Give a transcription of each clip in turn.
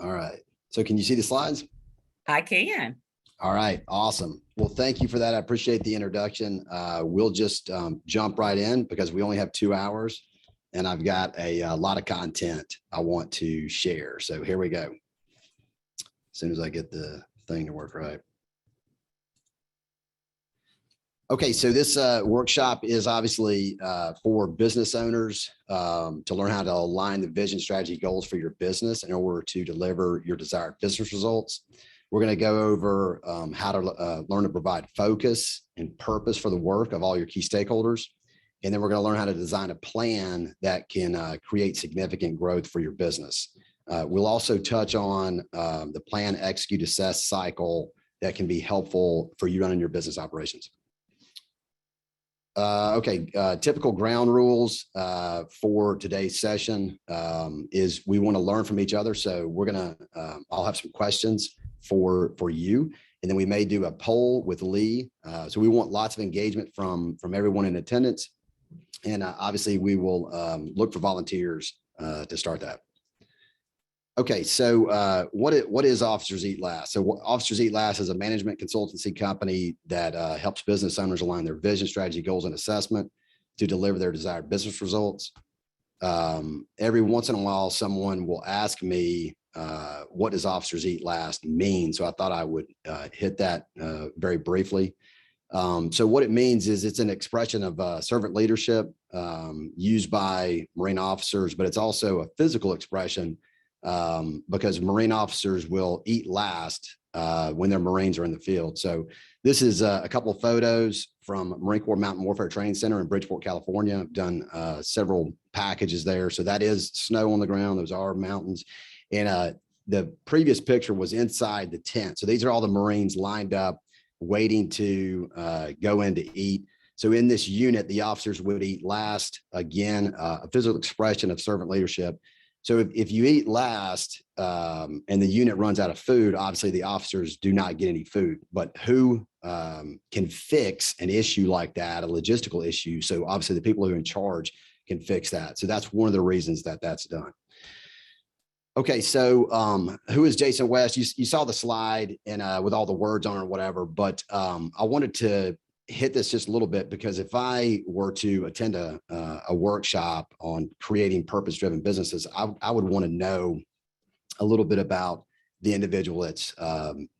All right. So can you see the slides? I can. All right. Awesome. Well, thank you for that. I appreciate the introduction. We'll just jump right in because we only have 2 hours and I've got a lot of content I want to share. So here we go. As soon as I get the thing to work right. Okay, so this workshop is obviously for business owners to learn how to align the vision, strategy, goals for your business in order to deliver your desired business results. We're going to go over how to learn to provide focus and purpose for the work of all your key stakeholders. And then we're going to learn how to design a plan that can create significant growth for your business. We'll also touch on the plan, execute, assess cycle that can be helpful for you running your business operations. Typical ground rules for today's session is we want to learn from each other. So we're going to, I'll have some questions for you, and then we may do a poll with Lee. So we want lots of engagement from everyone in attendance. And obviously we will look for volunteers to start that. Okay, so what is Officers Eat Last? So Officers Eat Last is a management consultancy company that helps business owners align their vision, strategy, goals, and assessment to deliver their desired business results. Every once in a while, someone will ask me, what does Officers Eat Last mean? So I thought I would hit that very briefly. So what it means is it's an expression of servant leadership used by Marine officers, but it's also a physical expression because Marine officers will eat last when their Marines are in the field. So this is a couple of photos from Marine Corps Mountain Warfare Training Center in Bridgeport, California. I've done several packages there. So that is snow on the ground. Those are mountains. And the previous picture was inside the tent. So these are all the Marines lined up, waiting to go in to eat. So in this unit, the officers would eat last. Again, a physical expression of servant leadership. So if you eat last and the unit runs out of food, obviously the officers do not get any food. But who can fix an issue like that, a logistical issue? So obviously the people who are in charge can fix that. So that's one of the reasons that that's done. Okay, so who is Jason West? You saw the slide and with all the words on it or whatever, but I wanted to hit this just a little bit because if I were to attend a workshop on creating purpose-driven businesses, I would want to know a little bit about the individual that's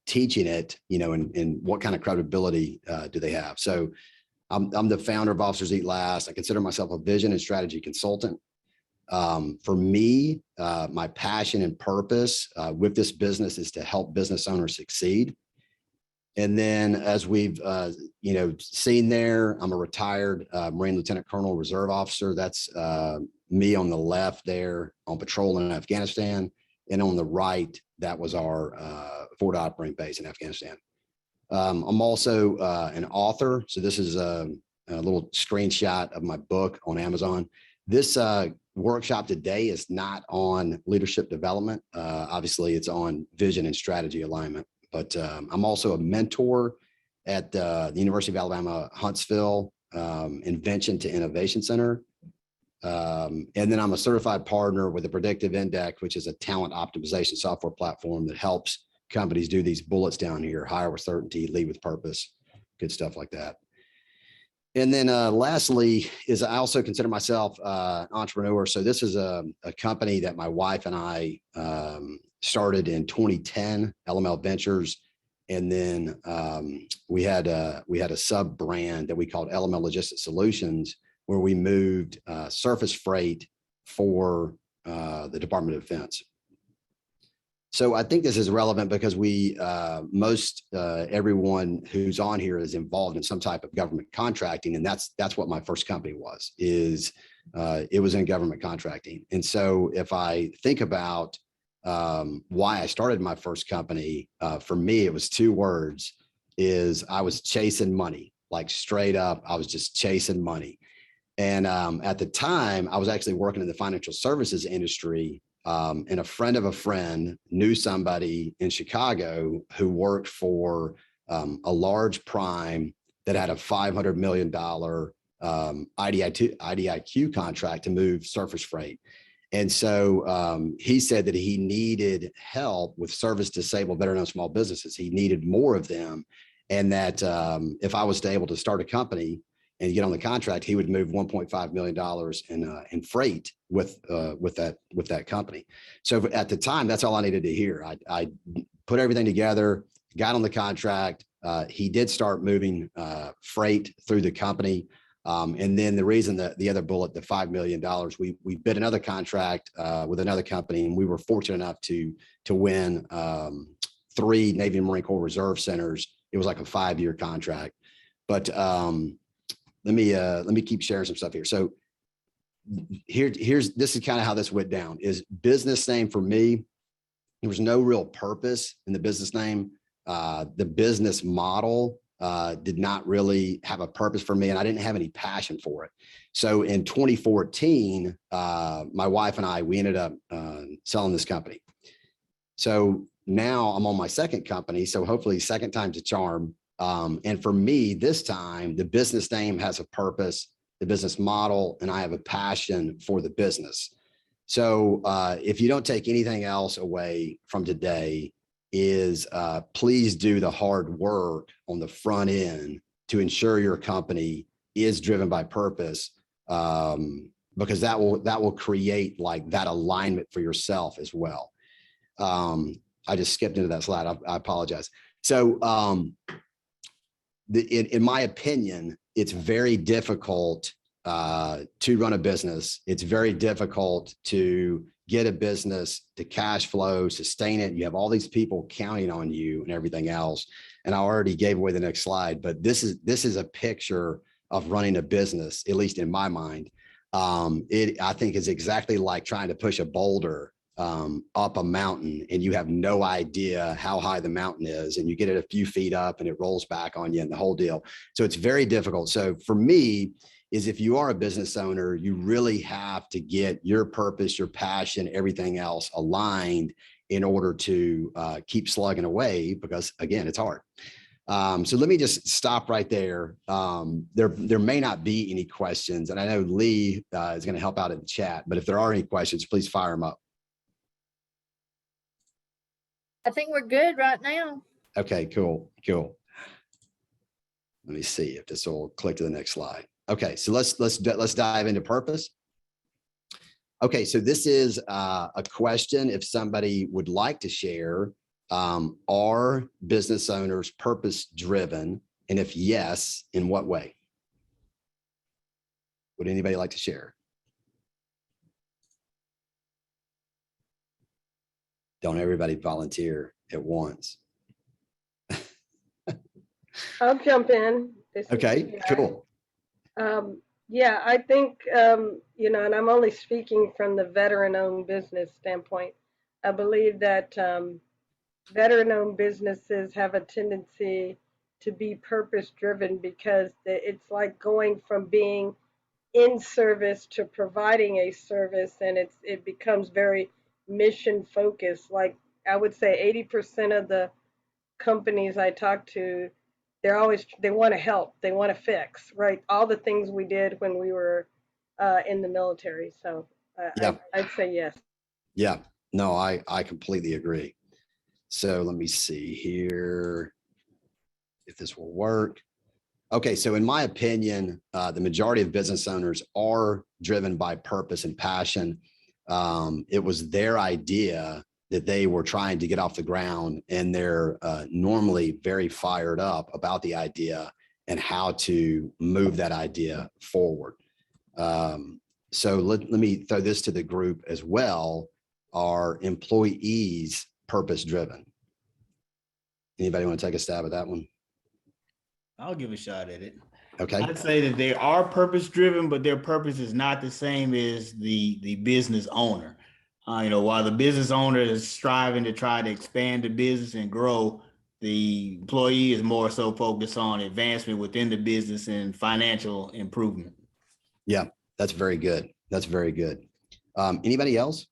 teaching it, and what kind of credibility do they have. So I'm the founder of Officers Eat Last. I consider myself a vision and strategy consultant. For me, my passion and purpose with this business is to help business owners succeed. And then as we've, seen there, I'm a retired Marine Lieutenant Colonel Reserve Officer. That's me on the left there on patrol in Afghanistan. And on the right, that was our Fort Operating Base in Afghanistan. I'm also an author. So this is a little screenshot of my book on Amazon. This workshop today is not on leadership development. Obviously, it's on vision and strategy alignment. But I'm also a mentor at the University of Alabama, Huntsville Invention to Innovation Center. And then I'm a certified partner with the Predictive Index, which is a talent optimization software platform that helps companies do these bullets down here: hire with certainty, lead with purpose, good stuff like that. And then lastly is I also consider myself an entrepreneur. So this is a company that my wife and I started in 2010, LML Ventures. And then we had a sub brand that we called LML Logistics Solutions, where we moved surface freight for the Department of Defense. So I think this is relevant because everyone who's on here is involved in some type of government contracting. And that's what my first company was, it was in government contracting. And so if I think about why I started my first company, for me, it was 2 words, is I was chasing money, like straight up, I was just chasing money. And at the time I was actually working in the financial services industry. And a friend of a friend knew somebody in Chicago who worked for a large prime that had a $500 million IDIQ contract to move surface freight. And so he said that he needed help with service disabled veteran-owned small businesses. He needed more of them. And that if I was able to start a company and get on the contract, he would move $1.5 million in freight with that company. So at the time, that's all I needed to hear. I put everything together, got on the contract. He did start moving freight through the company. And then the reason that the other bullet, the $5 million, we bid another contract with another company, and we were fortunate enough to win 3 Navy and Marine Corps Reserve Centers. It was like a 5-year contract. But let me keep sharing some stuff here. So this is kind of how this went down. Is business name for me, there was no real purpose in the business name. The business model did not really have a purpose for me, and I didn't have any passion for it. So in 2014, my wife and I, we ended up selling this company. So now I'm on my second company. So hopefully second time's a charm. And for me, this time, the business name has a purpose, the business model, and I have a passion for the business. So if you don't take anything else away from today, is please do the hard work on the front end to ensure your company is driven by purpose, because that will create like that alignment for yourself as well. I just skipped into that slide. I apologize. So in my opinion, it's very difficult to run a business. It's very difficult to get a business to cash flow, sustain it. You have all these people counting on you and everything else. And I already gave away the next slide, but this is a picture of running a business, at least in my mind. I think is exactly like trying to push a boulder up a mountain, and you have no idea how high the mountain is, and you get it a few feet up and it rolls back on you and the whole deal. So it's very difficult. So for me, is if you are a business owner, you really have to get your purpose, your passion, everything else aligned in order to keep slugging away, because again, it's hard. So let me just stop right there. There may not be any questions, and I know Lee is going to help out in the chat, but if there are any questions, please fire them up. I think we're good right now. Okay, cool. Let me see if this will click to the next slide. Okay, so let's dive into purpose. Okay, so this is a question. If somebody would like to share, are business owners purpose driven? And if yes, in what way? Would anybody like to share? Don't everybody volunteer at once. I'll jump in. Okay, cool. Yeah, I think, and I'm only speaking from the veteran-owned business standpoint. I believe that veteran-owned businesses have a tendency to be purpose-driven, because it's like going from being in service to providing a service, and it becomes very mission-focused. Like I would say 80% of the companies I talk to, they want to help, they want to fix, right? All the things we did when we were in the military. So Yeah. I'd say yes. Yeah, no, I completely agree. So let me see here if this will work. Okay, so in my opinion, the majority of business owners are driven by purpose and passion. It was their idea that they were trying to get off the ground, and they're normally very fired up about the idea and how to move that idea forward. So let me throw this to the group as well. Are employees purpose driven? Anybody want to take a stab at that one? I'll give a shot at it. Okay. I'd say that they are purpose driven, but their purpose is not the same as the business owner. While the business owner is striving to try to expand the business and grow, the employee is more so focused on advancement within the business and financial improvement. Yeah, that's very good. That's very good. Anybody else?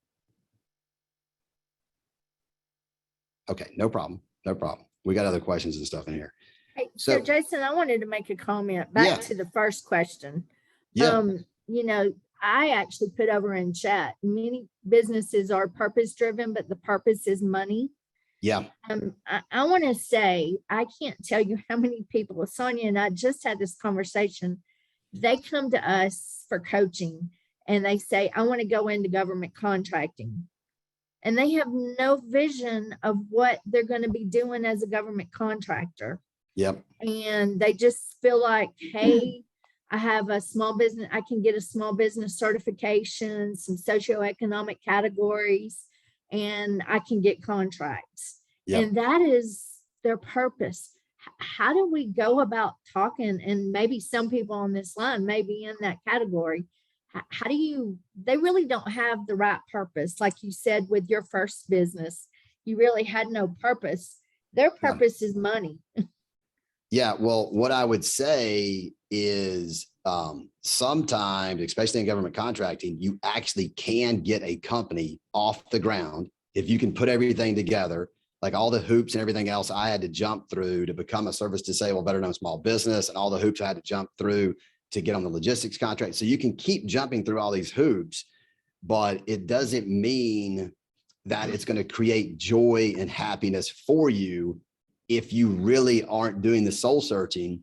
Okay, no problem. No problem. We got other questions and stuff in here. Hey, so Jason, I wanted to make a comment back to the first question. Yeah. I actually put over in chat, many businesses are purpose driven, but the purpose is money. Yeah. I want to say, I can't tell you how many people, Sonia and I just had this conversation. They come to us for coaching and they say, I want to go into government contracting. And they have no vision of what they're going to be doing as a government contractor. Yep. And they just feel like, hey, I have a small business, I can get a small business certification, some socioeconomic categories, and I can get contracts. Yep. And that is their purpose. How do we go about talking? And maybe some people on this line may be in that category. How do you, they really don't have the right purpose. Like you said, with your first business, you really had no purpose. Their purpose is money. Yeah. Well, what I would say is sometimes, especially in government contracting, you actually can get a company off the ground if you can put everything together, like all the hoops and everything else I had to jump through to become a service disabled veteran-owned small business, and all the hoops I had to jump through to get on the logistics contract. So you can keep jumping through all these hoops, but it doesn't mean that it's going to create joy and happiness for you if you really aren't doing the soul searching.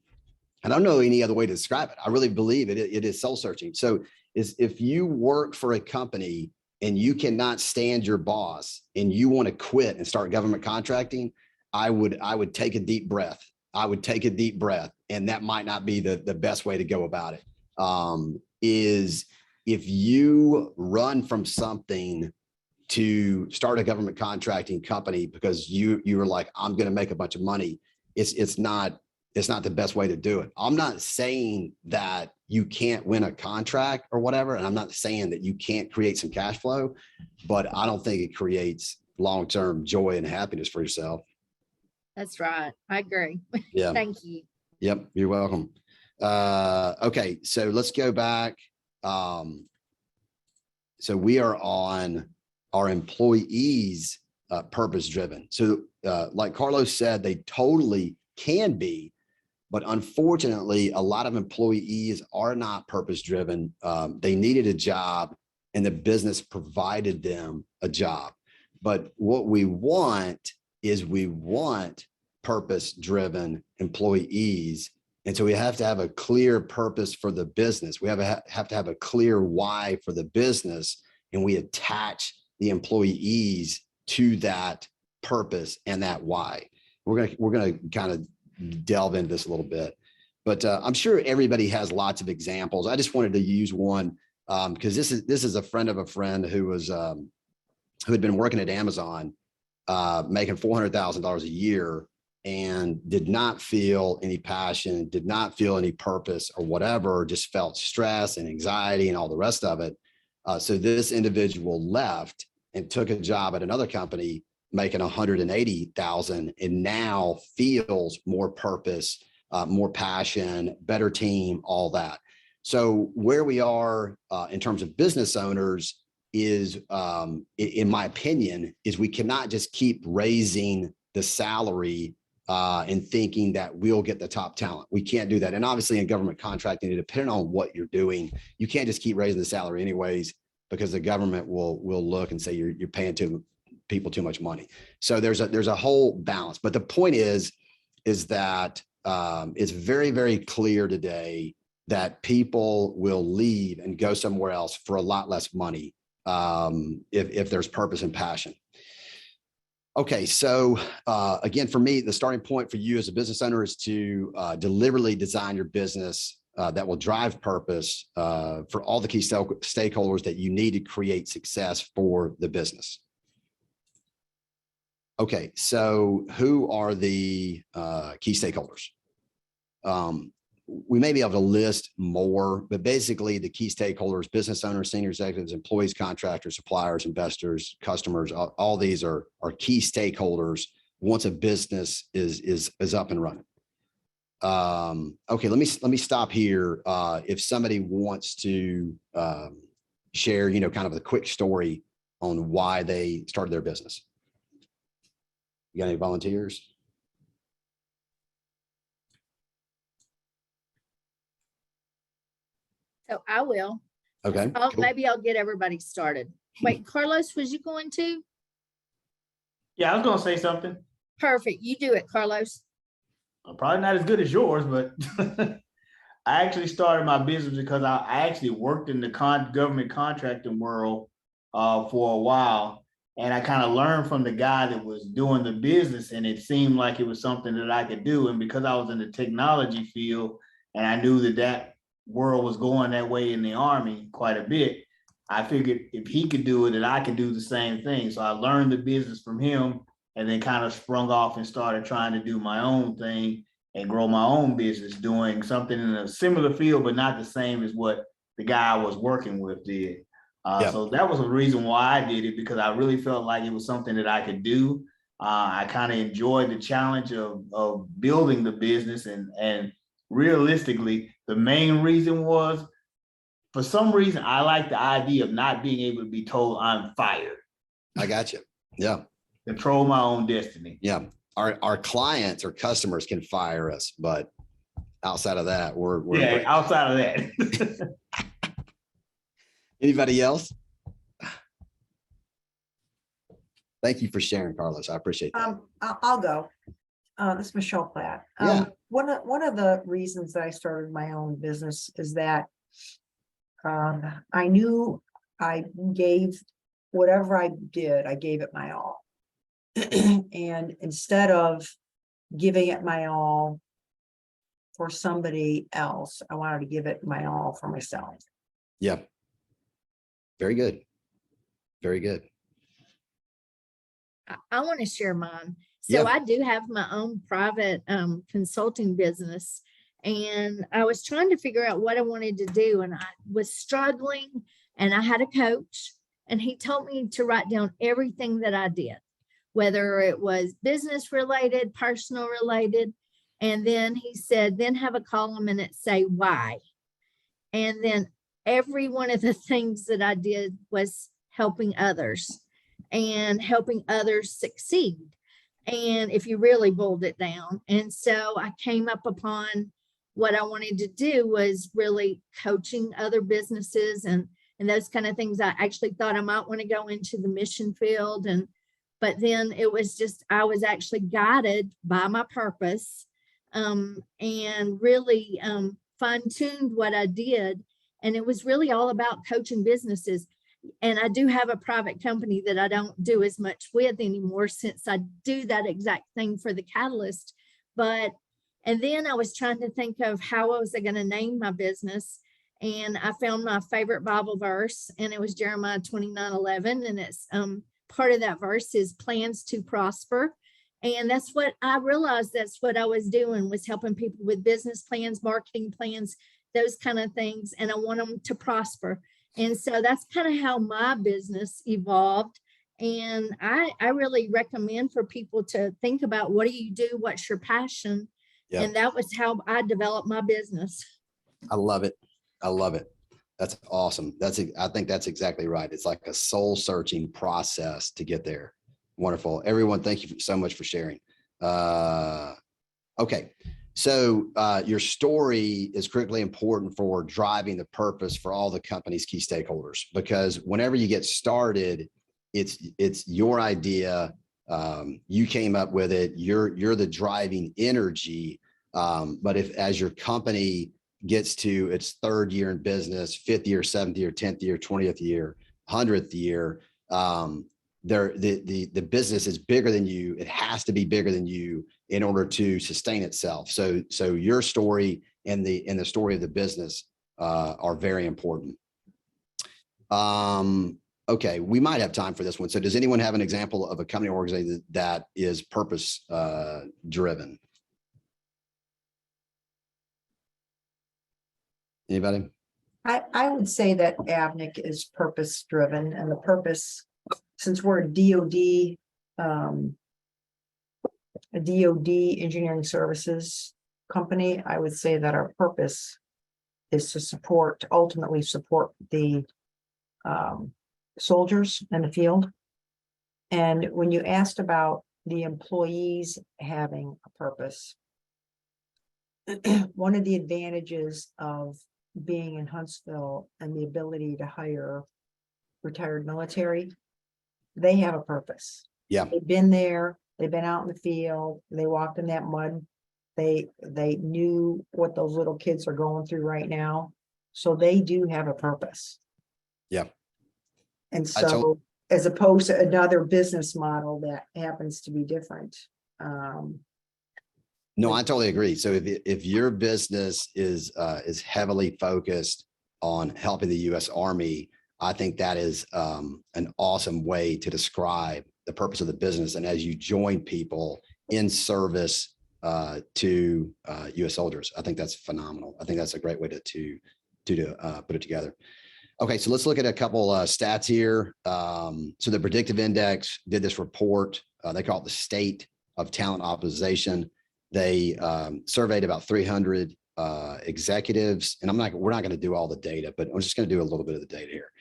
I don't know any other way to describe it. I really believe it is soul searching. So if you work for a company and you cannot stand your boss and you want to quit and start government contracting, I would take a deep breath. I would take a deep breath. And that might not be the best way to go about it. Is if you run from something to start a government contracting company because you were like, I'm going to make a bunch of money, it's not the best way to do it. I'm not saying that you can't win a contract or whatever, and I'm not saying that you can't create some cash flow, but I don't think it creates long-term joy and happiness for yourself. That's right. I agree. Yeah. Thank you. Yep. You're welcome. Okay. So let's go back. So we are on our employees purpose driven. So like Carlos said, they totally can be, but unfortunately, a lot of employees are not purpose driven. They needed a job and the business provided them a job. But what we want is we want purpose driven employees. And so we have to have a clear purpose for the business. We have to have a clear why for the business, and we attach the employees to that purpose and that why. We're gonna kind of delve into this a little bit, but I'm sure everybody has lots of examples. I just wanted to use one because this is a friend of a friend who was who had been working at Amazon, making $400,000 a year, and did not feel any passion, did not feel any purpose or whatever, just felt stress and anxiety and all the rest of it. So this individual left and took a job at another company making $180,000 and now feels more purpose, more passion, better team, all that. So where we are in terms of business owners is, in my opinion, is we cannot just keep raising the salary and thinking that we'll get the top talent. We can't do that. And obviously in government contracting, depending on what you're doing, you can't just keep raising the salary anyways, because the government will look and say you're paying people too much money. So there's a whole balance. But the point is that it's very, very clear today that people will leave and go somewhere else for a lot less money if there's purpose and passion. Okay, so again, for me, the starting point for you as a business owner is to deliberately design your business that will drive purpose for all the key stakeholders that you need to create success for the business. Okay, so who are the key stakeholders? We may be able to list more, but basically the key stakeholders: business owners, senior executives, employees, contractors, suppliers, investors, customers. All these are key stakeholders once a business is up and running. Okay, let me stop here. If somebody wants to share, kind of a quick story on why they started their business. You got any volunteers? So I will. Okay. Oh, cool. maybe I'll get everybody started. Wait, Carlos, was you going to? Yeah, I was gonna say something. Perfect. You do it, Carlos. Probably not as good as yours, but I actually started my business because I actually worked in the government contracting world for a while. And I kind of learned from the guy that was doing the business, and it seemed like it was something that I could do. And because I was in the technology field and I knew that that world was going that way in the Army quite a bit, I figured if he could do it, that I could do the same thing. So I learned the business from him and then kind of sprung off and started trying to do my own thing and grow my own business doing something in a similar field, but not the same as what the guy I was working with did. Yeah. So that was the reason why I did it, because I really felt like it was something that I could do. I kind of enjoyed the challenge of building the business, and realistically, the main reason was, for some reason, I like the idea of not being able to be told I'm fired. I got you. Yeah. Control my own destiny. Yeah. Our clients or customers can fire us, but outside of that, we're Yeah, outside of that. Anybody else? Thank you for sharing, Carlos. I appreciate that. I'll go. This is Michelle Platt. Yeah. One of the reasons that I started my own business is that I knew I gave whatever I did, I gave it my all. And instead of giving it my all for somebody else, I wanted to give it my all for myself. Yeah. Very good. Very good. I want to share mine. Yeah. So I do have my own private consulting business, and I was trying to figure out what I wanted to do, and I was struggling, and I had a coach, and he told me to write down everything that I did, whether it was business related, personal related. And then he said, then have a column in it, say why. And then every one of the things that I did was helping others and helping others succeed. And if you really boiled it down. And so I came up upon what I wanted to do was really coaching other businesses and those kind of things. I actually thought I might want to go into the mission field, but then it was just, I was actually guided by my purpose, and really fine-tuned what I did. And it was really all about coaching businesses. And I do have a private company that I don't do as much with anymore, since I do that exact thing for the Catalyst. And then I was trying to think of how was I going to name my business. And I found my favorite Bible verse, and it was Jeremiah 29:11. And it's part of that verse is plans to prosper. And that's what I realized, that's what I was doing, was helping people with business plans, marketing plans, those kind of things. And I want them to prosper. And so that's kind of how my business evolved. And I really recommend for people to think about, what do you do? What's your passion? Yeah. And that was how I developed my business. I love it. I love it. That's awesome. I think that's exactly right. It's like a soul searching process to get there. Wonderful. Everyone, thank you so much for sharing. Okay. So your story is critically important for driving the purpose for all the company's key stakeholders, because whenever you get started, it's your idea. You came up with it. You're the driving energy. But as your company gets to its 3rd year in business, 5th year, 7th year, 10th year, 20th year, 100th year, the business is bigger than you. It has to be bigger than you in order to sustain itself. So your story and the story of the business are very important. Okay, we might have time for this one. So does anyone have an example of a company or organization that is purpose driven? Anybody? I would say that AVNIC is purpose driven, and the purpose, since we're a DoD engineering services company, I would say that our purpose is to ultimately support the soldiers in the field. And when you asked about the employees having a purpose, one of the advantages of being in Huntsville and the ability to hire retired military, they have a purpose. Yeah. They've been there, they've been out in the field, they walked in that mud. They knew what those little kids are going through right now. So they do have a purpose. Yeah. And I told- so, as opposed to another business model that happens to be different. No, I totally agree. So if your business is heavily focused on helping the U.S. Army, I think that is an awesome way to describe the purpose of the business. And as you join people in service to U.S. soldiers, I think that's phenomenal. I think that's a great way to put it together. Okay, so let's look at a couple stats here. So the Predictive Index did this report. They call it the State of Talent Optimization. They surveyed about 300 executives, and we're not going to do all the data, but I'm just going to do a little bit of the data here.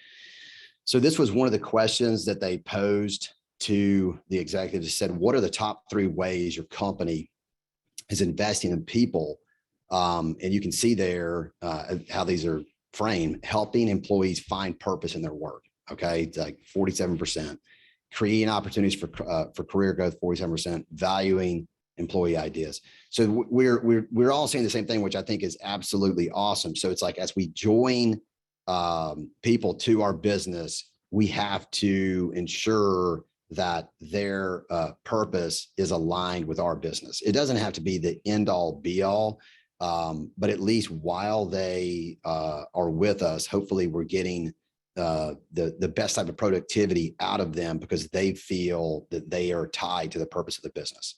So this was one of the questions that they posed to the executives. They said, what are the top 3 ways your company is investing in people? And you can see there how these are framed: helping employees find purpose in their work. Okay, it's like 47%, creating opportunities for career growth, 47%, valuing employee ideas. So we're all saying the same thing, which I think is absolutely awesome. So it's like, as we join people to our business, we have to ensure that their purpose is aligned with our business. It doesn't have to be the end all be all, but at least while they are with us, hopefully we're getting the best type of productivity out of them because they feel that they are tied to the purpose of the business.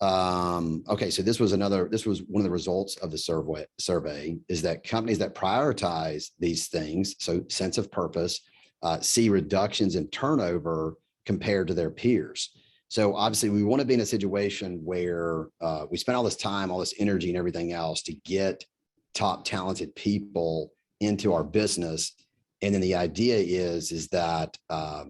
Okay, so this was one of the results of the survey is that companies that prioritize these things, so sense of purpose, see reductions in turnover compared to their peers. So obviously we want to be in a situation where we spend all this time, all this energy and everything else to get top talented people into our business. And then the idea is that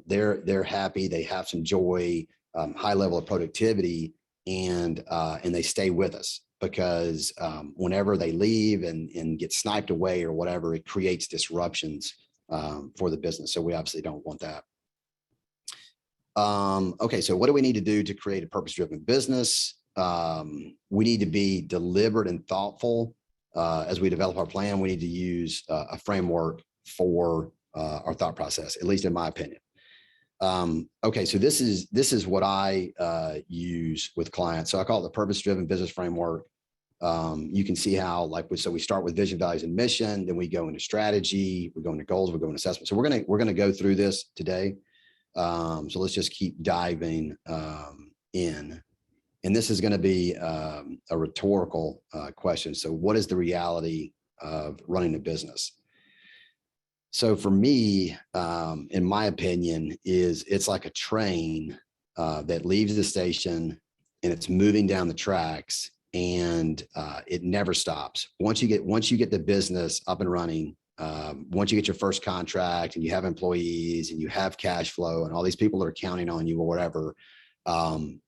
they're happy, they have some joy, high level of productivity, and they stay with us, because whenever they leave and get sniped away or whatever, it creates disruptions for the business. So we obviously don't want that. Okay, so what do we need to do to create a purpose-driven business? We need to be deliberate and thoughtful as we develop our plan. We need to use a framework for our thought process, at least in my opinion. Okay, so this is what I use with clients. So I call it the purpose-driven business framework. You can see how, so we start with vision, values, and mission. Then we go into strategy. We go into goals. We go into assessment. So we're gonna go through this today. So let's just keep diving in. And this is going to be a rhetorical question. So what is the reality of running a business? So for me, in my opinion, it's like a train that leaves the station and it's moving down the tracks, and it never stops. Once you get the business up and running, once you get your first contract and you have employees and you have cash flow and all these people that are counting on you or whatever,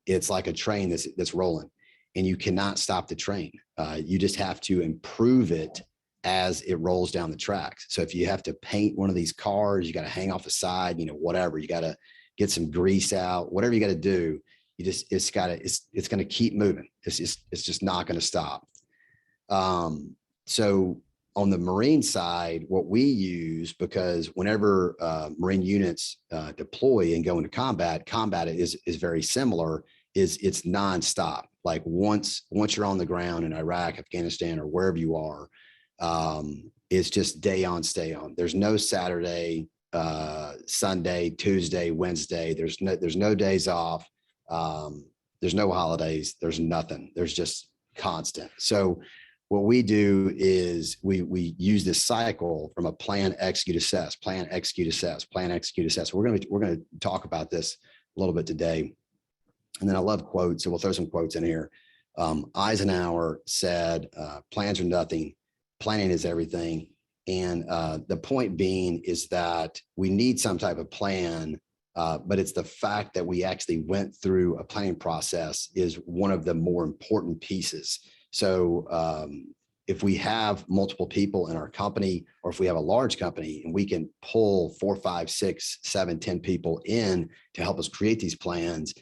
it's like a train that's rolling, and you cannot stop the train. You just have to improve it as it rolls down the tracks. So if you have to paint one of these cars, you got to hang off the side, whatever, you got to get some grease out, whatever you got to do, it's going to keep moving. It's just not going to stop. So on the Marine side, what we use, because whenever Marine units deploy and go into combat is very similar, it's nonstop. Like once you're on the ground in Iraq, Afghanistan, or wherever you are, it's just day on, stay on. There's no Saturday, Sunday, Tuesday, Wednesday. There's no days off. There's no holidays. There's nothing. There's just constant. So what we do is we use this cycle from a plan, execute, assess, plan, execute, assess, plan, execute, assess. We're going to talk about this a little bit today. And then I love quotes, so we'll throw some quotes in here. Eisenhower said, plans are nothing, planning is everything. And the point being is that we need some type of plan, but it's the fact that we actually went through a planning process is one of the more important pieces. So if we have multiple people in our company, or if we have a large company and we can pull 4, 5, 6, 7, 10 people in to help us create these plans,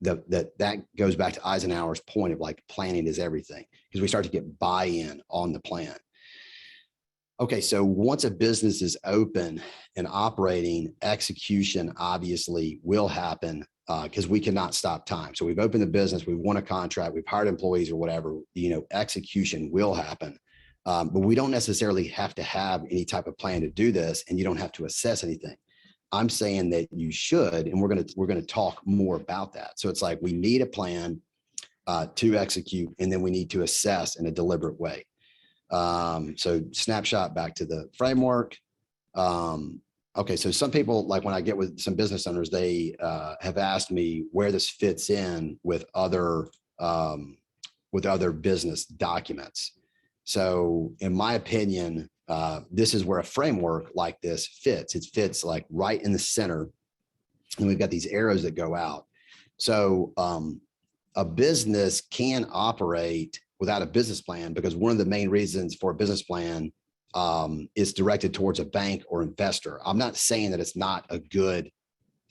that goes back to Eisenhower's point of like planning is everything, because we start to get buy-in on the plan. Okay, so once a business is open and operating, execution obviously will happen because we cannot stop time. So we've opened the business, we've won a contract, we've hired employees or whatever, execution will happen. But we don't necessarily have to have any type of plan to do this, and you don't have to assess anything. I'm saying that you should, and we're going to talk more about that. So it's like we need a plan to execute, and then we need to assess in a deliberate way. So snapshot back to the framework. Okay, so some people, like when I get with some business owners, they have asked me where this fits in with other business documents. So in my opinion, this is where a framework like this fits. It fits like right in the center, and we've got these arrows that go out. So a business can operate without a business plan, because one of the main reasons for a business plan is directed towards a bank or investor. I'm not saying that it's not a good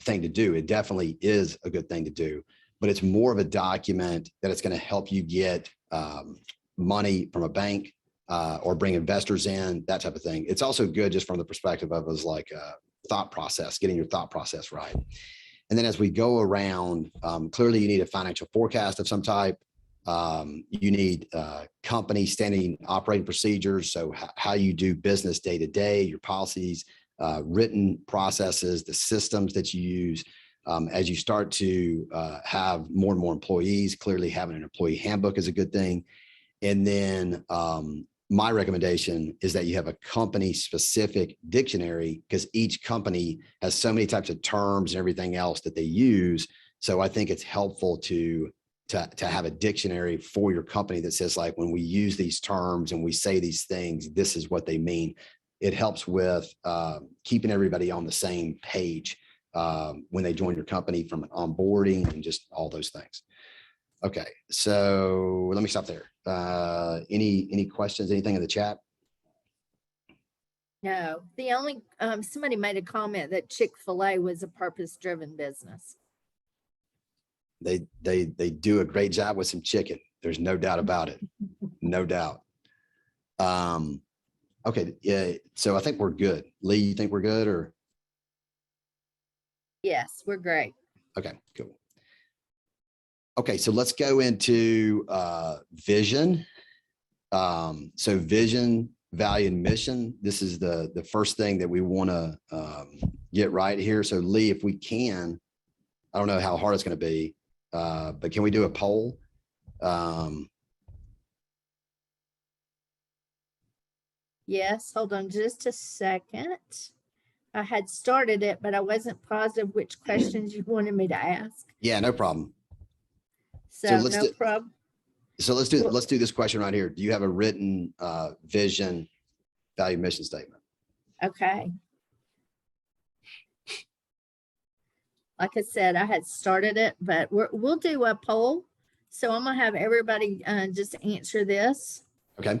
thing to do. It definitely is a good thing to do, but it's more of a document that it's going to help you get money from a bank or bring investors in, that type of thing. It's also good just from the perspective of as like a thought process, getting your thought process right. And then as we go around, clearly you need a financial forecast of some type. You need company standing operating procedures. So how you do business day to day, your policies, written processes, the systems that you use. As you start to have more and more employees, clearly having an employee handbook is a good thing. And then my recommendation is that you have a company specific dictionary, because each company has so many types of terms and everything else that they use. So I think it's helpful to have a dictionary for your company that says, like, when we use these terms and we say these things, this is what they mean. It helps with keeping everybody on the same page when they join your company, from an onboarding and just all those things. Okay, so let me stop there. Any questions, anything in the chat? No, the only, somebody made a comment that Chick-fil-A was a purpose-driven business. They do a great job with some chicken. There's no doubt about it. No doubt. Okay. Yeah. So I think we're good. Lee, you think we're good, or? Yes, we're great. Okay, cool. Okay. So let's go into vision. So vision, value, and mission. This is the first thing that we want to get right here. So Lee, if we can, I don't know how hard it's going to be, but can we do a poll? Yes, hold on just a second. I had started it, but I wasn't positive which questions you wanted me to ask. Yeah, no problem. So let's no do- problem. So let's do this question right here. Do you have a written vision, value, mission statement? Okay. Like I said, I had started it, but we'll do a poll. So I'm gonna have everybody just answer this. Okay.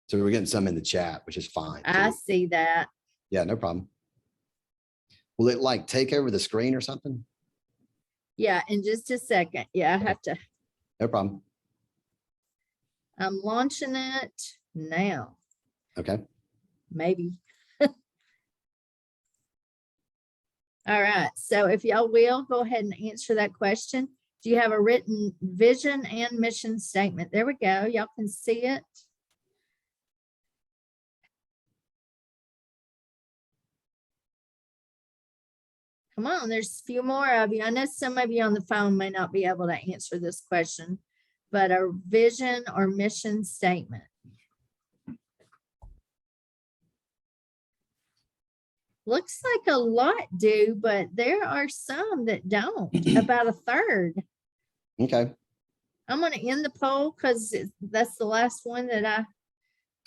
So we're getting some in the chat, which is fine. I too. see that. Yeah, no problem. Will it like take over the screen or something? Yeah, in just a second. Yeah, I have to, No problem. I'm launching it now, Okay. maybe. All right, so if y'all will, go ahead and answer that question. Do you have a written vision and mission statement? There we go. Y'all can see it. Come on, there's a few more of you. I know some of you on the phone may not be able to answer this question, but a vision or mission statement. Looks like a lot do, but there are some that don't, about a third. Okay. I'm going to end the poll because that's the last one that I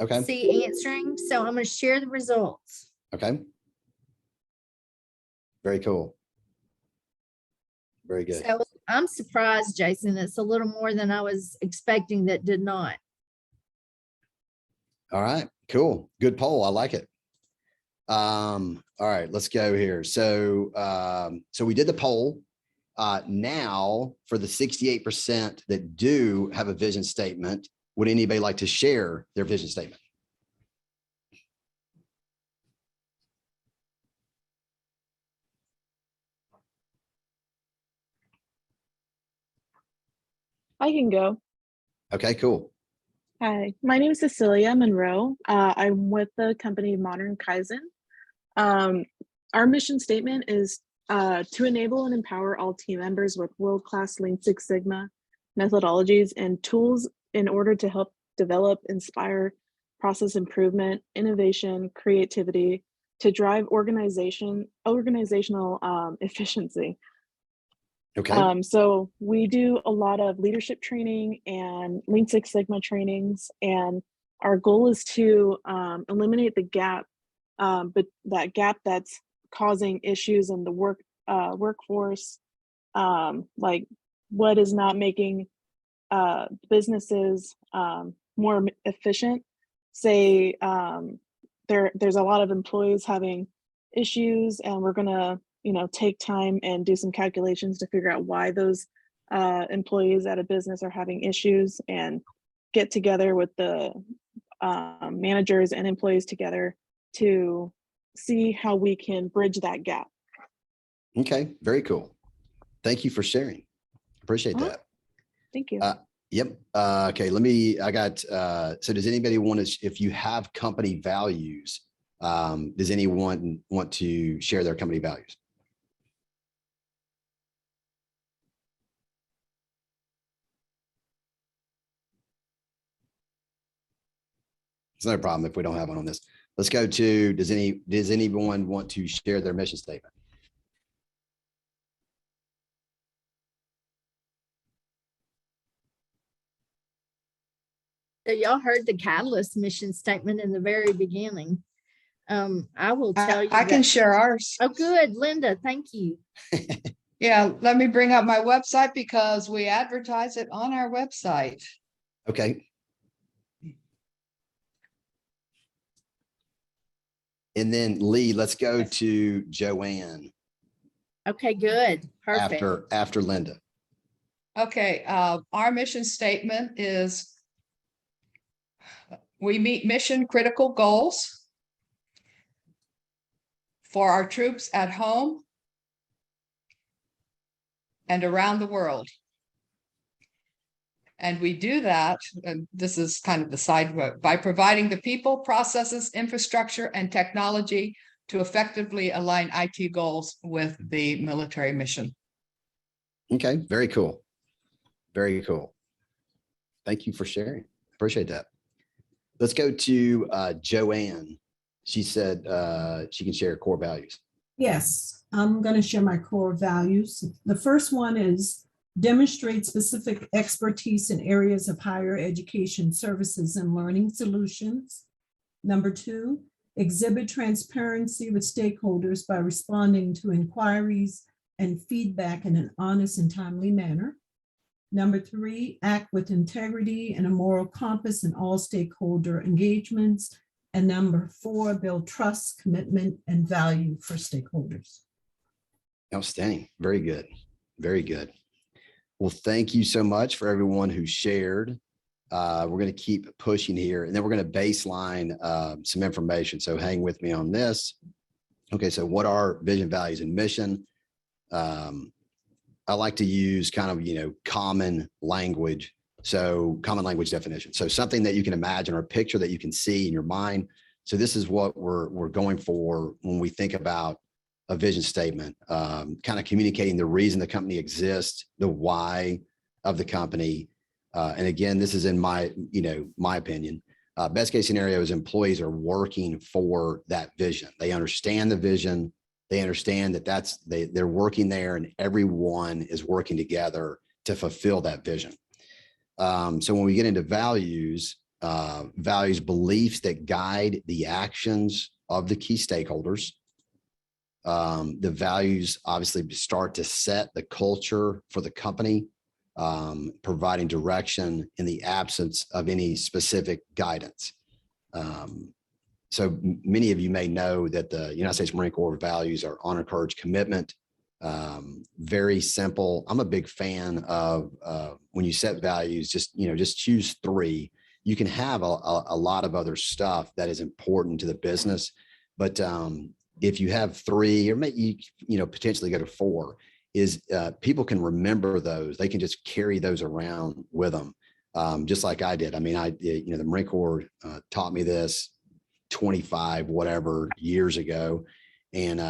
Okay. see answering. So I'm going to share the results. Okay. Very cool. Very good. So I'm surprised, Jason. It's a little more than I was expecting that did not. All right, cool. Good poll. I like it. All right, let's go here. So, so we did the poll. Now for the 68% that do have a vision statement, would anybody like to share their vision statement? I can go. Okay, cool. Hi, my name is Cecilia Monroe. I'm with the company Modern Kaizen. Our mission statement is to enable and empower all team members with world-class Lean Six Sigma methodologies and tools in order to help develop, inspire process improvement, innovation, creativity to drive organizational efficiency. Okay, So we do a lot of leadership training and Lean Six Sigma trainings, and our goal is to eliminate the gap, but that gap that's causing issues in the workforce, like what is not making businesses more efficient. Say there's a lot of employees having issues, and we're gonna take time and do some calculations to figure out why those employees at a business are having issues, and get together with the managers and employees together to see how we can bridge that gap. okay, very cool. Thank you for sharing. Appreciate Uh-huh. that. Thank you. Yep. Okay, I got, so does anybody want to, if you have company values, does anyone want to share their company values? It's no problem if we don't have one on this. Let's go to, does anyone want to share their mission statement? So y'all heard the Catalyst mission statement in the very beginning. I will tell you. I can that- share ours. Oh, good, Linda, thank you. Yeah, let me bring up my website because we advertise it on our website. Okay. And then Lee, let's go to Joanne Okay, good, perfect. after Linda. Okay, our mission statement is we meet mission critical goals for our troops at home and around the world. And we do that, and this is kind of the side work, by providing the people, processes, infrastructure, and technology to effectively align IT goals with the military mission. Okay, very cool. Very cool. Thank you for sharing. Appreciate that. Let's go to Joanne. She said she can share core values. Yes, I'm going to share my core values. The first one is demonstrate specific expertise in areas of higher education services and learning solutions. Number two, exhibit transparency with stakeholders by responding to inquiries and feedback in an honest and timely manner. Number three, act with integrity and a moral compass in all stakeholder engagements. And number four, build trust, commitment, and value for stakeholders. Outstanding. Very good. Very good. Well, thank you so much for everyone who shared. We're going to keep pushing here, and then we're going to baseline some information. So hang with me on this. Okay, so what are vision, values, and mission? I like to use kind of, common language. So common language definition. So something that you can imagine or a picture that you can see in your mind. So this is what we're going for when we think about a vision statement, kind of communicating the reason the company exists, the why of the company. And again, this is in my opinion, best case scenario is employees are working for that vision. They understand the vision. They understand that they're working there and everyone is working together to fulfill that vision. So when we get into values, beliefs that guide the actions of the key stakeholders. The values obviously start to set the culture for the company, providing direction in the absence of any specific guidance. So many of you may know that the United States Marine Corps values are honor, courage, commitment. Very simple. I'm a big fan of when you set values, just choose 3. You can have a lot of other stuff that is important to the business, but if you have 3 or maybe potentially go to 4, is people can remember those. They can just carry those around with them, just like I did. I mean, the Marine Corps taught me this 25 whatever years ago, and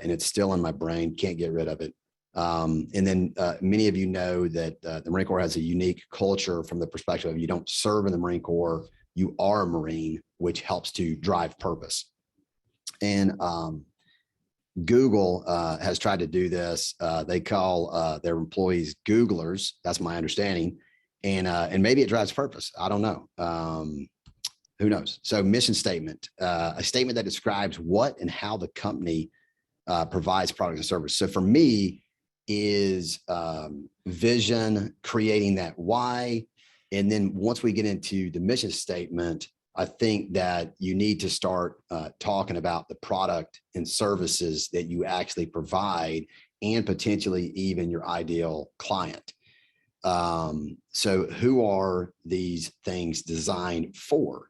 it's still in my brain. Can't get rid of it. And then many of you know that the Marine Corps has a unique culture from the perspective of you don't serve in the Marine Corps, you are a Marine, which helps to drive purpose. And Google has tried to do this. They call their employees Googlers. That's my understanding. And maybe it drives purpose. I don't know. Who knows? So mission statement, a statement that describes what and how the company provides product and service. So for me is vision, creating that why. And then once we get into the mission statement, I think that you need to start talking about the product and services that you actually provide and potentially even your ideal client. So who are these things designed for?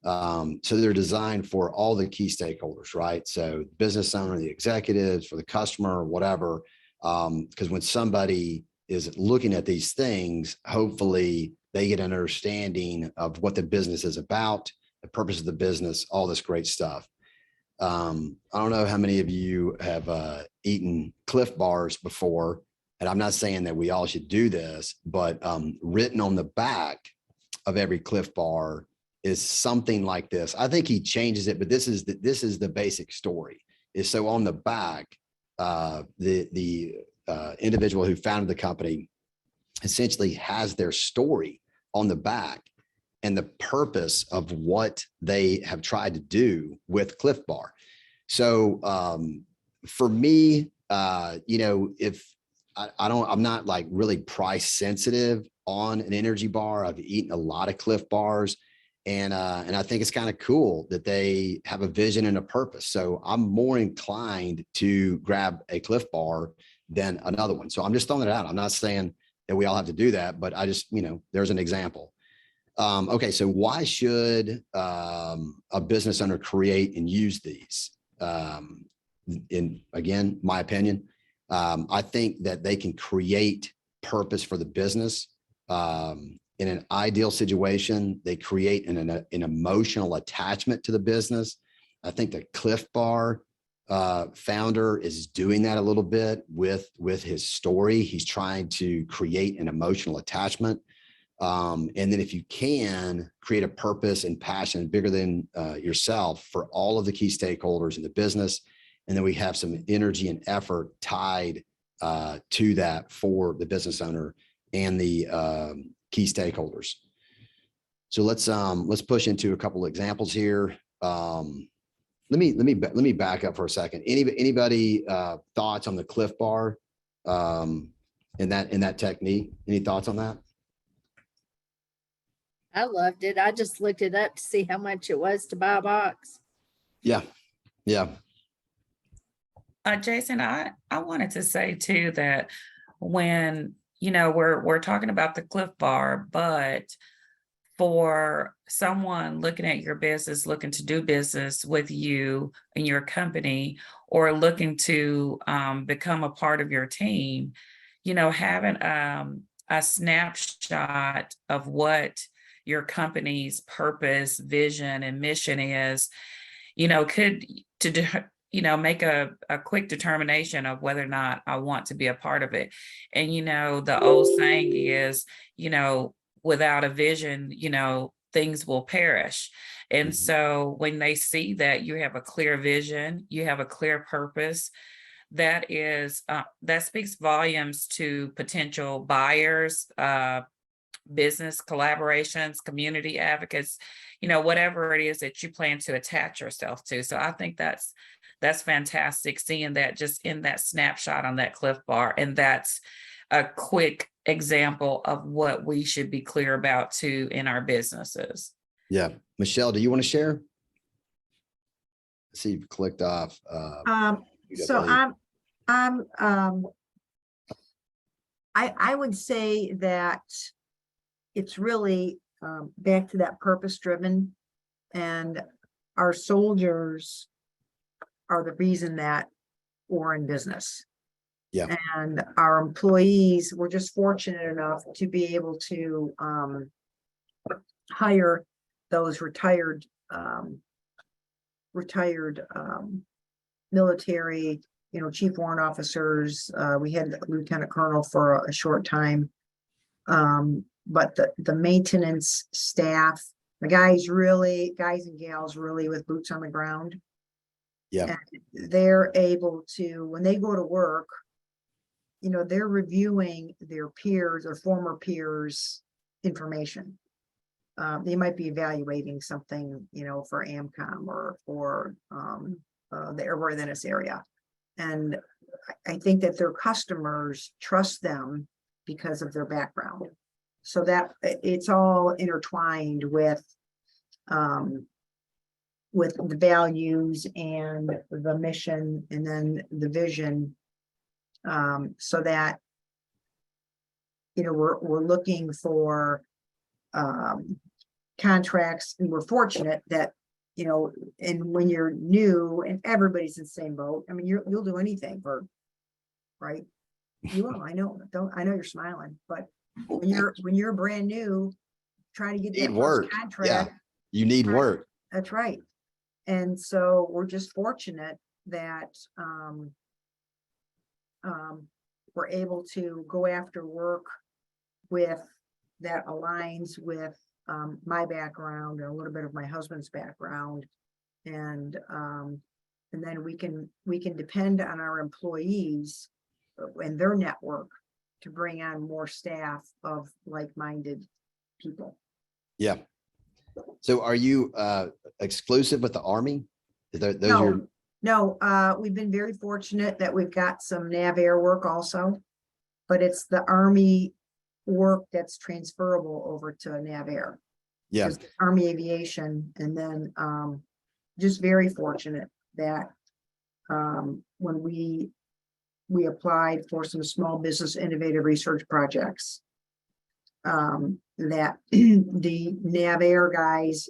So they're designed for all the key stakeholders, right? So business owner, the executives, for the customer, whatever. Because when somebody is looking at these things, hopefully they get an understanding of what the business is about, the purpose of the business, all this great stuff. I don't know how many of you have eaten Cliff Bars before, and I'm not saying that we all should do this, but written on the back of every Cliff Bar is something like this. I think he changes it, but this is the basic story. Is so on the back, the individual who founded the company essentially has their story on the back and the purpose of what they have tried to do with Cliff Bar. So for me, if I'm not like really price sensitive on an energy bar. I've eaten a lot of Cliff Bars. And I think it's kind of cool that they have a vision and a purpose. So I'm more inclined to grab a Cliff Bar than another one. So I'm just throwing it out. I'm not saying that we all have to do that, but I just, there's an example. Okay, so why should a business owner create and use these? In again, my opinion, I think that they can create purpose for the business. In an ideal situation, they create an emotional attachment to the business. I think the Cliff Bar founder is doing that a little bit with his story. He's trying to create an emotional attachment. And then if you can create a purpose and passion bigger than yourself for all of the key stakeholders in the business, and then we have some energy and effort tied to that for the business owner and the key stakeholders. So let's push into a couple of examples here. Let me back up for a second. Anybody thoughts on the Cliff Bar in that technique? Any thoughts on that? I loved it. I just looked it up to see how much it was to buy a box. Yeah. Jason, I wanted to say too that when we're talking about the Cliff Bar, but for someone looking at your business, looking to do business with you and your company, or looking to become a part of your team, having a snapshot of what your company's purpose, vision, and mission is, could make a quick determination of whether or not I want to be a part of it. And, the old saying is, without a vision, things will perish. And so when they see that you have a clear vision, you have a clear purpose, that speaks volumes to potential buyers, business collaborations, community advocates, whatever it is that you plan to attach yourself to. So I think that's that's fantastic seeing that just in that snapshot on that Cliff Bar. And that's a quick example of what we should be clear about too in our businesses. Yeah. Michelle, do you want to share? I see you've clicked off. So UWA. I would say that it's really back to that purpose driven, and our soldiers are the reason that we're in business. Yeah. And our employees, we're just fortunate enough to be able to hire those retired military, chief warrant officers. We had a lieutenant colonel for a short time. But the maintenance staff, the guys and gals really with boots on the ground. Yeah. And they're able to, when they go to work, they're reviewing their peers or former peers' information. They might be evaluating something, for AMCOM or for the airworthiness area. And I think that their customers trust them because of their background. So that it's all intertwined with the values and the mission and then the vision. So that, we're looking for contracts, and we're fortunate that, and when you're new and everybody's in the same boat, I mean, you'll do anything right? You will, I know, I know you're smiling, but when you're brand new, trying to get Need that work. first contract. You need Right. work. That's right. And so we're just fortunate that we're able to go after work that aligns with my background and a little bit of my husband's background. And then we can depend on our employees and their network to bring on more staff of like-minded people. Yeah. So are you exclusive with the Army? Those No. are No, we've been very fortunate that we've got some NAVAIR work also, but it's the Army work that's transferable over to NAVAIR. yeah. Just Army Aviation, and then just very fortunate that when we applied for some small business innovative research projects, that the NAVAIR guys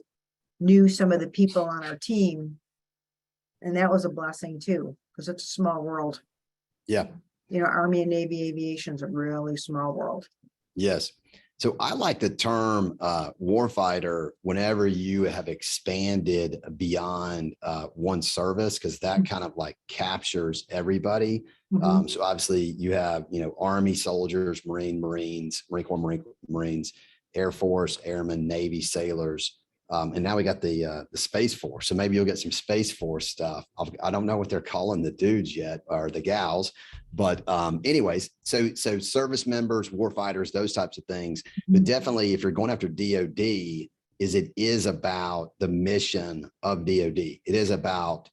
knew some of the people on our team, and that was a blessing too, because it's a small world. Yeah. Army and Navy aviation's a really small world. Yes. So I like the term warfighter whenever you have expanded beyond one service, because that kind of like captures everybody. Mhm. So obviously you have, Army soldiers, Marines, Marine Corps, Marines, Air Force, Airmen, Navy sailors. And now we got the Space Force. So maybe you'll get some Space Force stuff. I don't know what they're calling the dudes yet, or the gals, but anyways, so service members, warfighters, those types of things. But definitely if you're going after DOD, it is about the mission of DOD. It is about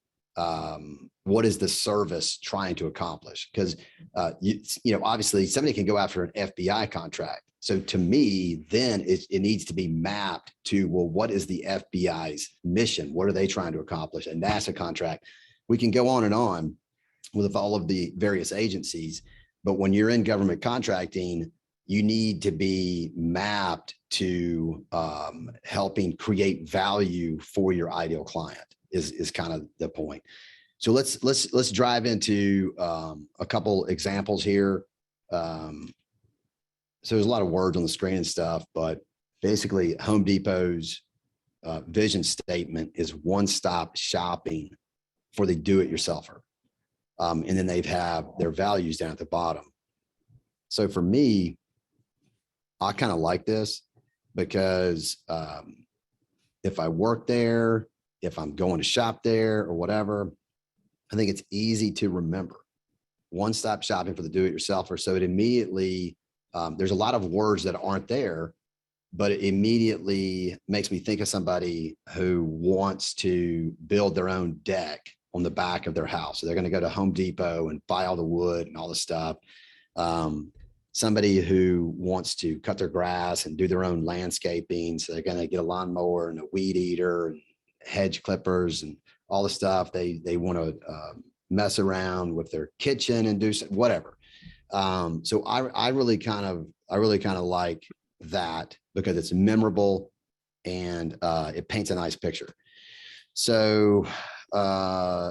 what is the service trying to accomplish? Because obviously somebody can go after an FBI contract. So to me, then it needs to be mapped to, well, what is the FBI's mission? What are they trying to accomplish? A NASA contract. We can go on with all of the various agencies, but when you're in government contracting, you need to be mapped to helping create value for your ideal client is kind of the point. So let's drive into a couple examples here. So there's a lot of words on the screen and stuff, but basically Home Depot's vision statement is one-stop shopping for the do-it-yourselfer. And then they have their values down at the bottom. So for me, I kind of like this because if I work there, if I'm going to shop there or whatever, I think it's easy to remember. One-stop shopping for the do-it-yourselfer. So it immediately, there's a lot of words that aren't there, but it immediately makes me think of somebody who wants to build their own deck on the back of their house. So they're going to go to Home Depot and buy all the wood and all the stuff. Somebody who wants to cut their grass and do their own landscaping. So they're going to get a lawnmower and a weed eater and hedge clippers and all the stuff. They want to mess around with their kitchen and do whatever. So I really kind of like that because it's memorable and it paints a nice picture. So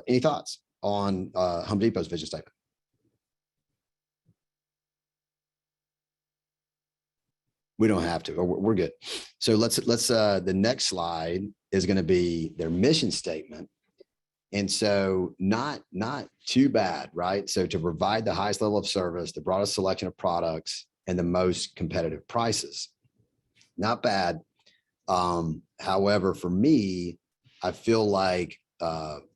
any thoughts on Home Depot's vision statement? We don't have to, we're good. So let's the next slide is going to be their mission statement. And so not too bad, right? So to provide the highest level of service, the broadest selection of products, and the most competitive prices. Not bad. However, for me, I feel like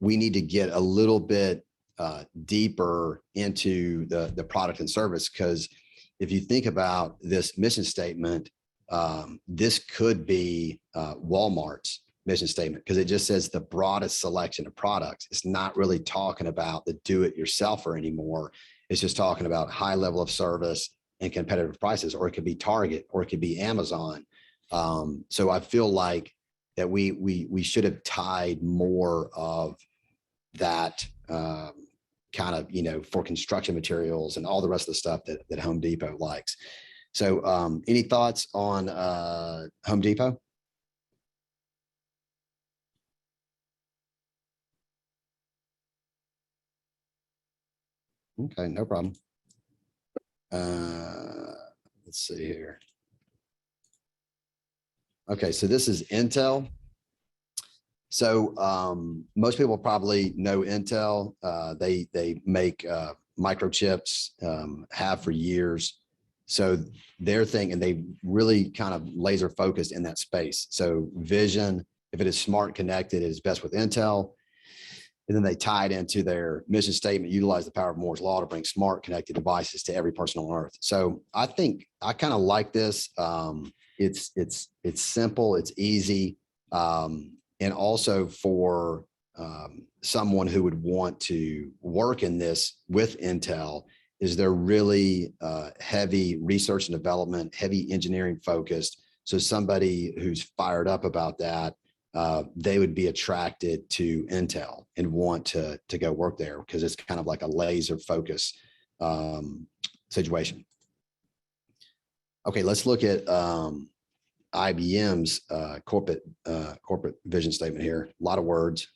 we need to get a little bit deeper into the product and service, because if you think about this mission statement, this could be Walmart's mission statement, because it just says the broadest selection of products. It's not really talking about the do-it-yourselfer anymore. It's just talking about high level of service and competitive prices, or it could be Target, or it could be Amazon. So I feel like that we should have tied more of that kind of, for construction materials and all the rest of the stuff that Home Depot likes. So any thoughts on Home Depot? Okay, no problem. Let's see here. Okay, so this is Intel. So most people probably know Intel. They make microchips, have for years. So their thing, and they really kind of laser focused in that space. So vision, if it is smart connected, it is best with Intel. And then they tie it into their mission statement, utilize the power of Moore's law to bring smart connected devices to every person on earth. So I think I kind of like this. It's simple, it's easy. And also for someone who would want to work in this with Intel, is they're really heavy research and development, heavy engineering focused. So somebody who's fired up about that, they would be attracted to Intel and want to go work there, because it's kind of like a laser focus situation. Okay, let's look at IBM's corporate vision statement here. A lot of words.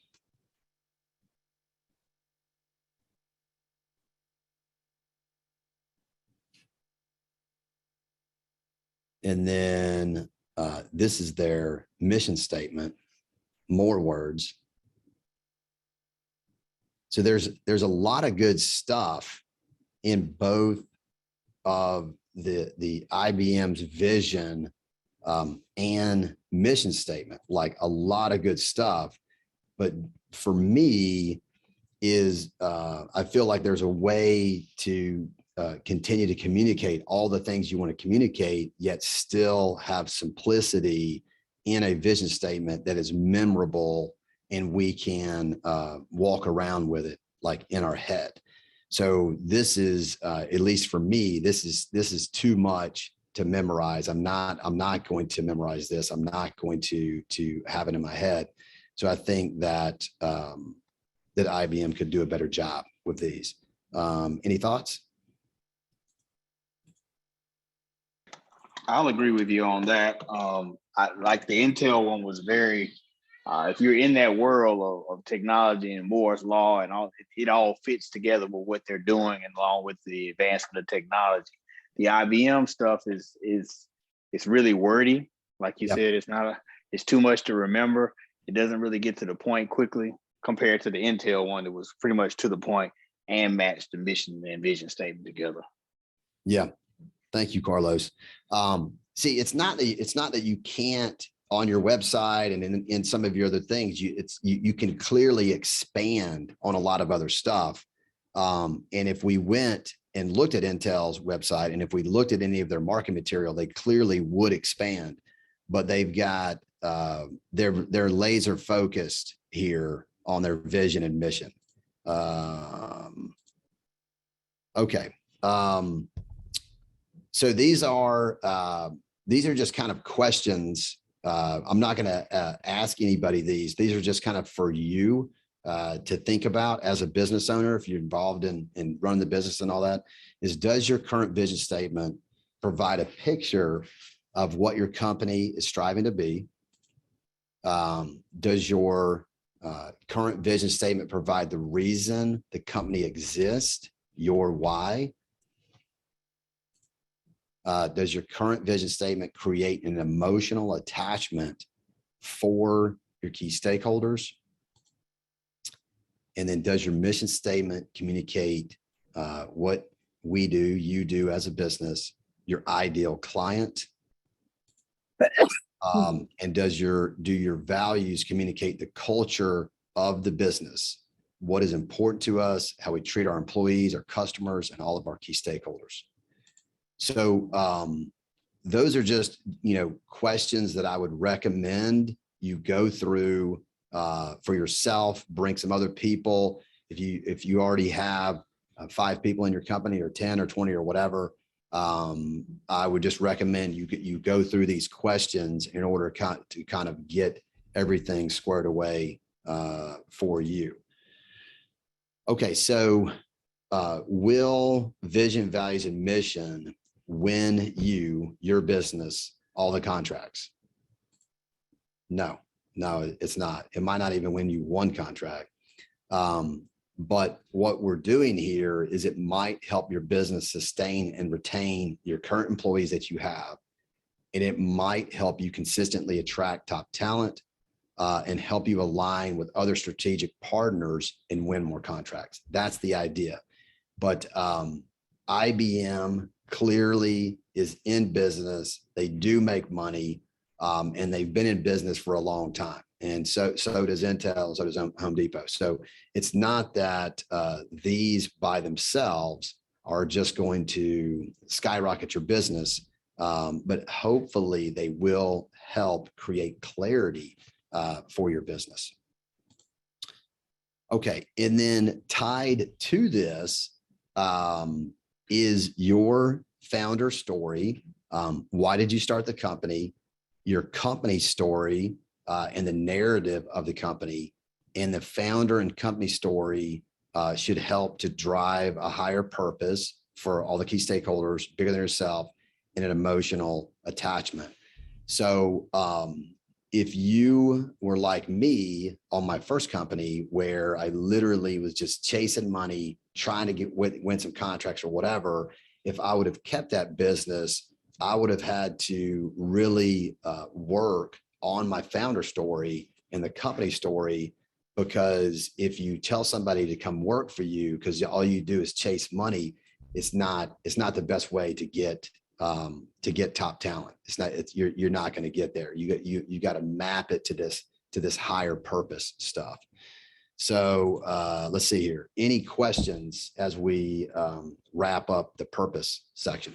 And then this is their mission statement, more words. So there's a lot of good stuff in both of the IBM's vision and mission statement, like a lot of good stuff. But for me is I feel like there's a way to continue to communicate all the things you want to communicate, yet still have simplicity in a vision statement that is memorable, and we can walk around with it like in our head. So this is, at least for me, this is too much to memorize. I'm not going to memorize this. I'm not going to have it in my head. So I think that that IBM could do a better job with these. Any thoughts? I'll agree with you on that. I like the Intel one was very, if you're in that world of technology and Moore's law and all, it all fits together with what they're doing, and along with the advancement of technology. The IBM stuff is it's really wordy. Like you said, it's too much to remember. It doesn't really get to the point quickly compared to the Intel one that was pretty much to the point and matched the mission and vision statement together. Yeah. Thank you, Carlos. See, it's not that you can't on your website and in some of your other things, you can clearly expand on a lot of other stuff. And if we went and looked at Intel's website, and if we looked at any of their marketing material, they clearly would expand, but they've got, they're laser focused here on their vision and mission. Okay. So these are just kind of questions. I'm not going to ask anybody these. These are just kind of for you to think about as a business owner, if you're involved in running the business and all that, is does your current vision statement provide a picture of what your company is striving to be? Does your current vision statement provide the reason the company exists, your why? Does your current vision statement create an emotional attachment for your key stakeholders? And then does your mission statement communicate what we do, you do as a business, your ideal client? And do your values communicate the culture of the business? What is important to us, how we treat our employees, our customers, and all of our key stakeholders? So those are just, questions that I would recommend you go through for yourself, bring some other people. If you already have 5 people in your company, or 10 or 20 or whatever, I would just recommend you go through these questions in order to kind of get everything squared away for you. Okay, so will vision, values, and mission win your business all the contracts? No, it's not. It might not even win you one contract. But what we're doing here is it might help your business sustain and retain your current employees that you have. And it might help you consistently attract top talent and help you align with other strategic partners and win more contracts. That's the idea. But IBM clearly is in business. They do make money, and they've been in business for a long time. And so does Intel, so does Home Depot. So it's not that these by themselves are just going to skyrocket your business, but hopefully they will help create clarity for your business. Okay, and then tied to this is your founder story. Why did you start the company? Your company story and the narrative of the company, and the founder and company story should help to drive a higher purpose for all the key stakeholders, bigger than yourself, and an emotional attachment. So if you were like me on my first company, where I literally was just chasing money, trying to win some contracts or whatever, if I would have kept that business, I would have had to really work on my founder story and the company story, because if you tell somebody to come work for you because all you do is chase money, it's not the best way to get top talent. You're not going to get there. You got to map it to this higher purpose stuff. So let's see here. Any questions as we wrap up the purpose section?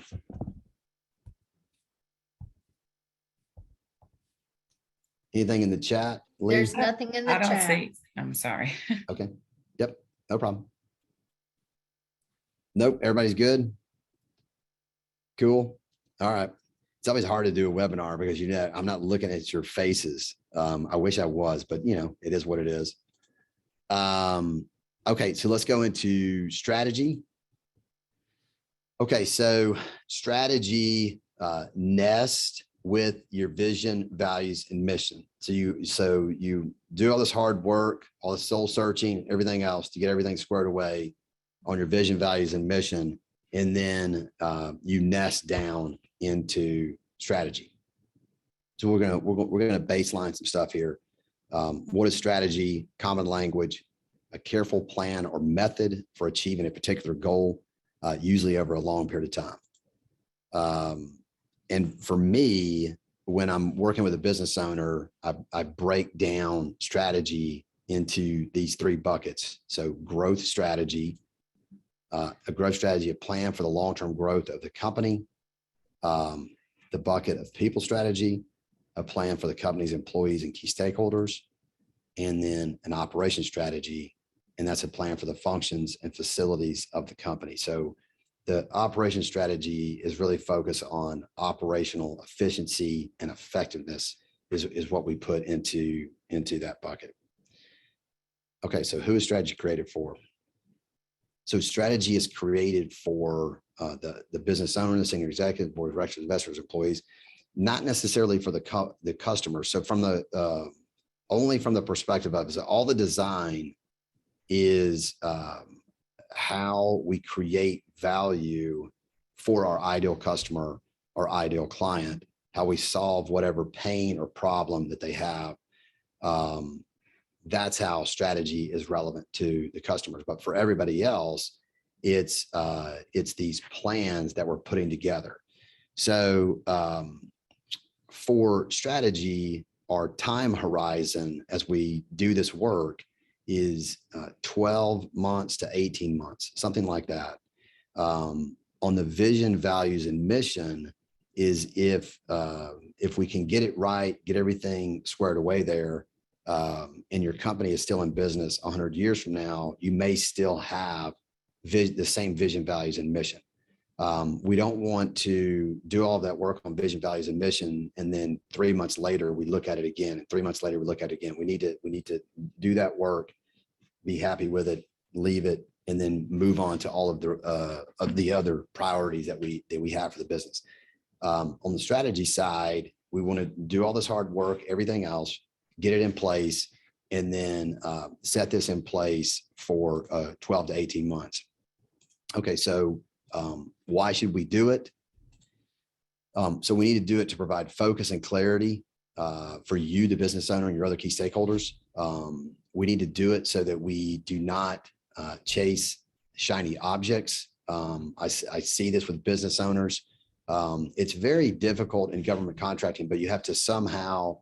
Anything in the chat? Lee? There's nothing in the I don't chat. see, I'm sorry. Okay. Yep. No problem. Nope. Everybody's good. Cool. All right. It's always hard to do a webinar because, I'm not looking at your faces. I wish I was, but it is what it is. Okay. So let's go into strategy. Okay. So strategy nest with your vision, values, and mission. So you do all this hard work, all the soul searching, everything else to get everything squared away on your vision, values, and mission. And then you nest down into strategy. So we're gonna baseline some stuff here. What is strategy? Common language, a careful plan or method for achieving a particular goal, usually over a long period of time. And for me, when I'm working with a business owner, I break down strategy into these 3 buckets. So growth strategy, a plan for the long-term growth of the company, the bucket of people strategy, a plan for the company's employees and key stakeholders, and then an operation strategy. And that's a plan for the functions and facilities of the company. So the operation strategy is really focused on operational efficiency and effectiveness is what we put into that bucket. Okay, so who is strategy created for? So strategy is created for the business owner, the senior executive, board of directors, investors, employees, not necessarily for the customer. So from the only from the perspective of is that all the design is how we create value for our ideal customer or ideal client, how we solve whatever pain or problem that they have. That's how strategy is relevant to the customers. But for everybody else, it's these plans that we're putting together. So for strategy, our time horizon as we do this work is 12 months to 18 months, something like that. On the vision, values, and mission is if we can get it right, get everything squared away there, and your company is still in business 100 years from now, you may still have the same vision, values, and mission. We don't want to do all that work on vision, values, and mission, and then 3 months later we look at it again, and 3 months later we look at it again. We need to do that work, be happy with it, leave it, and then move on to all of the other priorities that we have for the business. On the strategy side, we want to do all this hard work, everything else, get it in place, and then set this in place for 12 to 18 months. Okay, so why should we do it? So we need to do it to provide focus and clarity for you, the business owner, and your other key stakeholders. We need to do it so that we do not chase shiny objects. I see this with business owners. It's very difficult in government contracting, but you have to somehow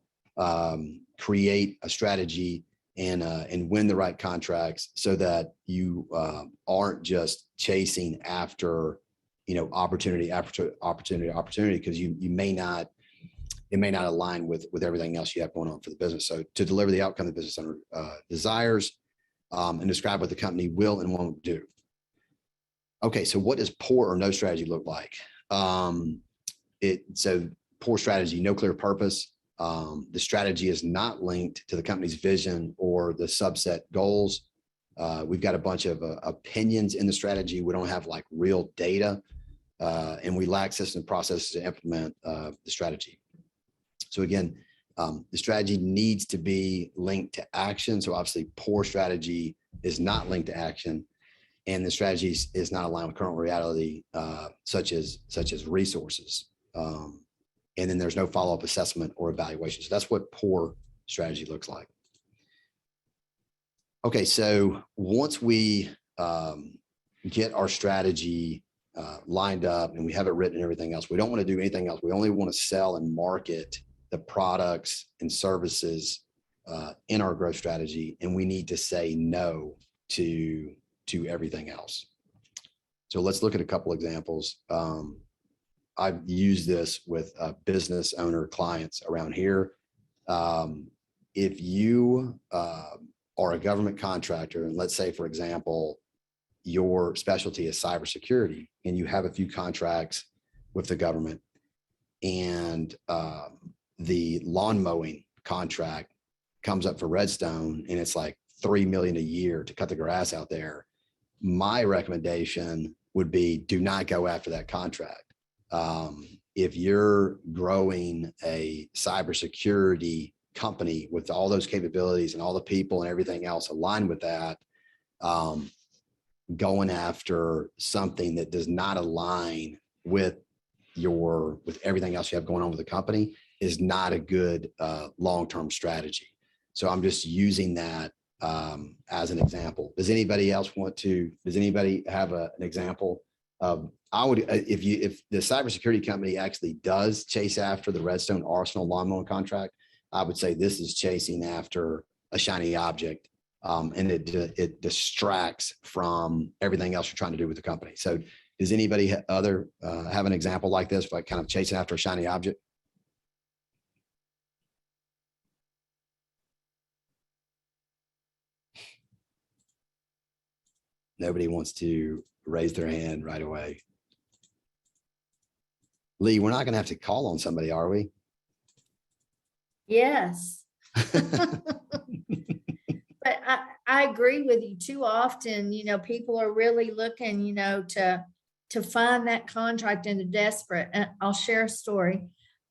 create a strategy and win the right contracts so that you aren't just chasing after, opportunity after opportunity, because it may not align with everything else you have going on for the business. So to deliver the outcome the business owner desires and describe what the company will and won't do. Okay, so what does poor or no strategy look like? So poor strategy, no clear purpose. The strategy is not linked to the company's vision or the subset goals. We've got a bunch of opinions in the strategy. We don't have like real data, and we lack systems and processes to implement the strategy. So again, the strategy needs to be linked to action. So obviously poor strategy is not linked to action, and the strategy is not aligned with current reality, such as resources. And then there's no follow-up assessment or evaluation. So that's what poor strategy looks like. Okay, so once we get our strategy lined up and we have it written and everything else, we don't want to do anything else. We only want to sell and market the products and services in our growth strategy, and we need to say no to everything else. So let's look at a couple examples. I've used this with business owner clients around here. If you are a government contractor, and let's say, for example, your specialty is cybersecurity, and you have a few contracts with the government, and the lawn mowing contract comes up for Redstone, and it's like $3 million a year to cut the grass out there. My recommendation would be do not go after that contract. If you're growing a cybersecurity company with all those capabilities and all the people and everything else aligned with that, going after something that does not align with everything else you have going on with the company is not a good long-term strategy. So I'm just using that as an example. Does anybody have an example of, if the cybersecurity company actually does chase after the Redstone Arsenal lawn mowing contract, I would say this is chasing after a shiny object, and it distracts from everything else you're trying to do with the company. So does anybody have an example like this, like kind of chasing after a shiny object? Nobody wants to raise their hand right away. Lee, we're not going to have to call on somebody, are we? Yes. But I agree with you. Too often, people are really looking, to find that contract and they're desperate. And I'll share a story.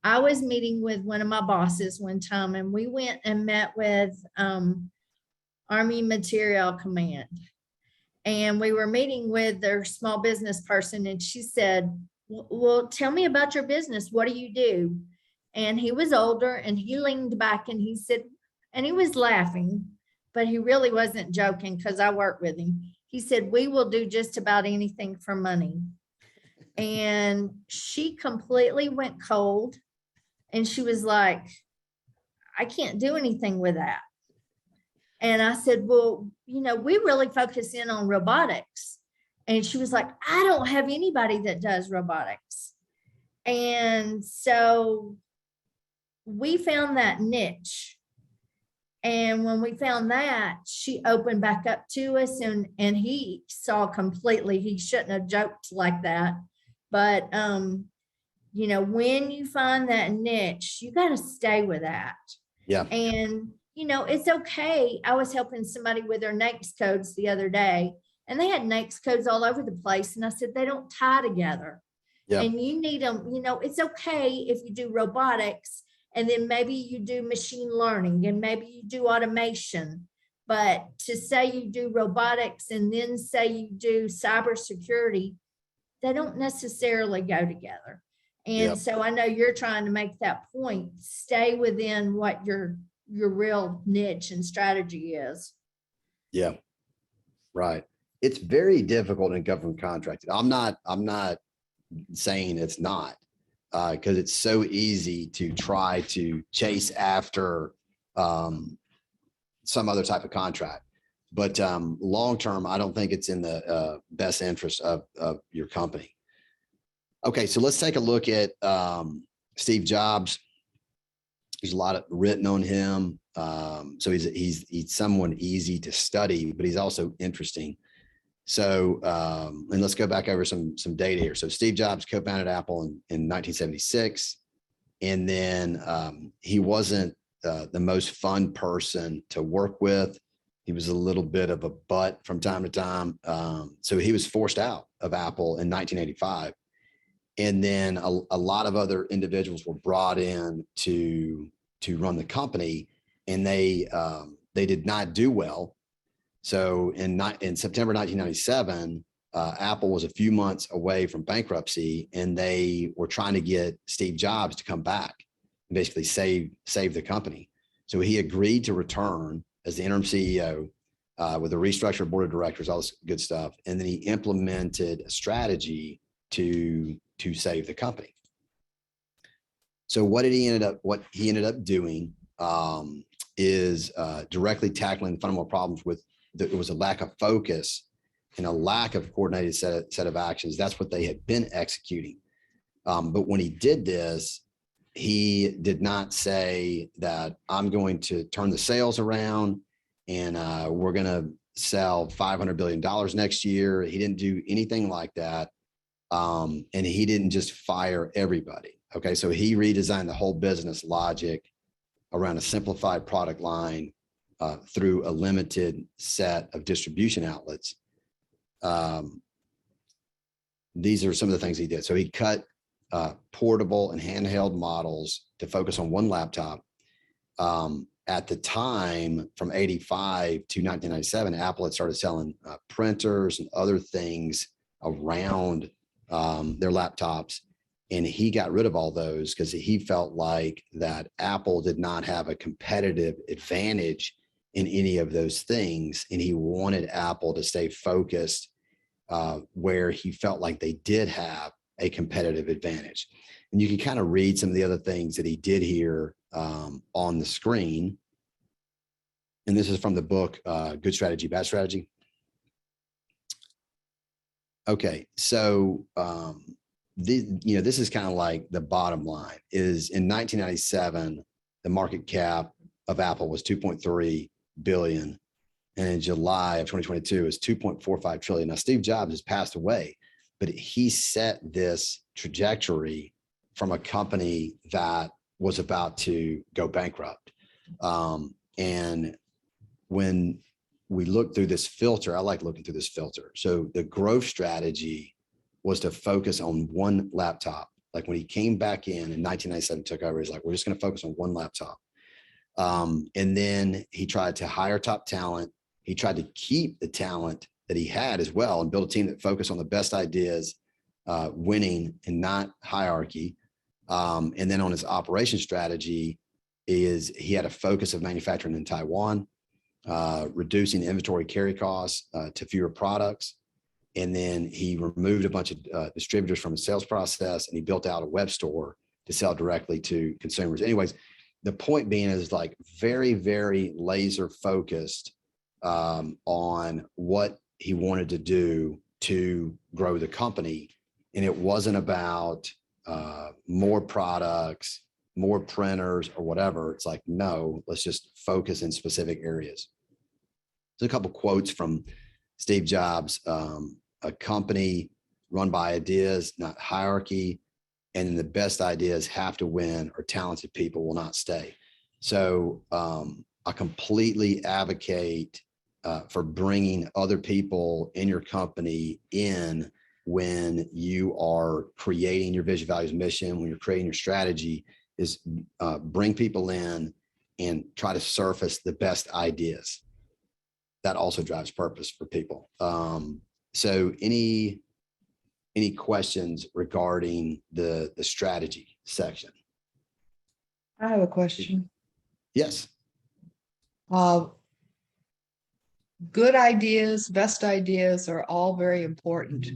I was meeting with one of my bosses one time and we went and met with Army Material Command. And we were meeting with their small business person and she said, well, tell me about your business. What do you do? And he was older and he leaned back and he said, and he was laughing, but he really wasn't joking because I work with him. He said, we will do just about anything for money. And she completely went cold and she was like, I can't do anything with that. And I said, well, we really focus in on robotics. And she was like, I don't have anybody that does robotics. And so we found that niche. And when we found that, she opened back up to us and he saw completely, he shouldn't have joked like that. But, when you find that niche, you got to stay with that. Yeah. And, it's okay. I was helping somebody with their NAICS codes the other day and they had NAICS codes all over the place. And I said, they don't tie together. Yeah. And you need them, it's okay if you do robotics and then maybe you do machine learning and maybe you do automation. But to say you do robotics and then say you do cybersecurity, they don't necessarily go together. And Yep. so I know you're trying to make that point. Stay within what your real niche and strategy is. Yeah. Right. It's very difficult in government contracting. I'm not saying it's not, because it's so easy to try to chase after some other type of contract. But long-term, I don't think it's in the best interest of your company. Okay, so let's take a look at Steve Jobs. There's a lot of written on him. So he's someone easy to study, but he's also interesting. So, and let's go back over some data here. So Steve Jobs co-founded Apple in 1976. And then he wasn't the most fun person to work with. He was a little bit of a butt from time to time. So he was forced out of Apple in 1985. And then a lot of other individuals were brought in to run the company, and they did not do well. So in September 1997, Apple was a few months away from bankruptcy, and they were trying to get Steve Jobs to come back and basically save the company. So he agreed to return as the interim CEO with a restructured board of directors, all this good stuff, and then he implemented a strategy to save the company. So what he ended up doing is directly tackling the fundamental problems with it was a lack of focus and a lack of coordinated set of actions. That's what they had been executing. But when he did this, he did not say that I'm going to turn the sales around and we're going to sell $500 billion next year. He didn't do anything like that. And he didn't just fire everybody. Okay. So he redesigned the whole business logic around a simplified product line through a limited set of distribution outlets. These are some of the things he did. So he cut portable and handheld models to focus on one laptop. At the time, from 85 to 1997, Apple had started selling printers and other things around their laptops. And he got rid of all those because he felt like that Apple did not have a competitive advantage in any of those things. And he wanted Apple to stay focused where he felt like they did have a competitive advantage. And you can kind of read some of the other things that he did here on the screen. And this is from the book, Good Strategy, Bad Strategy. Okay, so this is kind of like the bottom line is in 1997, the market cap of Apple was 2.3 billion. and in July of 2022 is 2.45 trillion. Now, Steve Jobs has passed away, but he set this trajectory from a company that was about to go bankrupt. And when we look through this filter, I like looking through this filter. So the growth strategy was to focus on one laptop. Like when he came back in 1997, took over, he's like, we're just going to focus on one laptop. And then he tried to hire top talent. He tried to keep the talent that he had as well and build a team that focused on the best ideas, winning and not hierarchy. And then on his operation strategy is he had a focus of manufacturing in Taiwan, reducing inventory carry costs to fewer products. And then he removed a bunch of distributors from his sales process, and he built out a web store to sell directly to consumers. Anyways, the point being is like very, very laser focused on what he wanted to do to grow the company. And it wasn't about more products, more printers or whatever. It's like, no, let's just focus in specific areas. There's a couple quotes from Steve Jobs, a company run by ideas, not hierarchy. And the best ideas have to win, or talented people will not stay. So I completely advocate for bringing other people in your company in when you are creating your vision, values, mission, when you're creating your strategy, is bring people in and try to surface the best ideas. That also drives purpose for people. So any questions regarding the strategy section? I have a question. Yes. Good ideas, best ideas are all very important.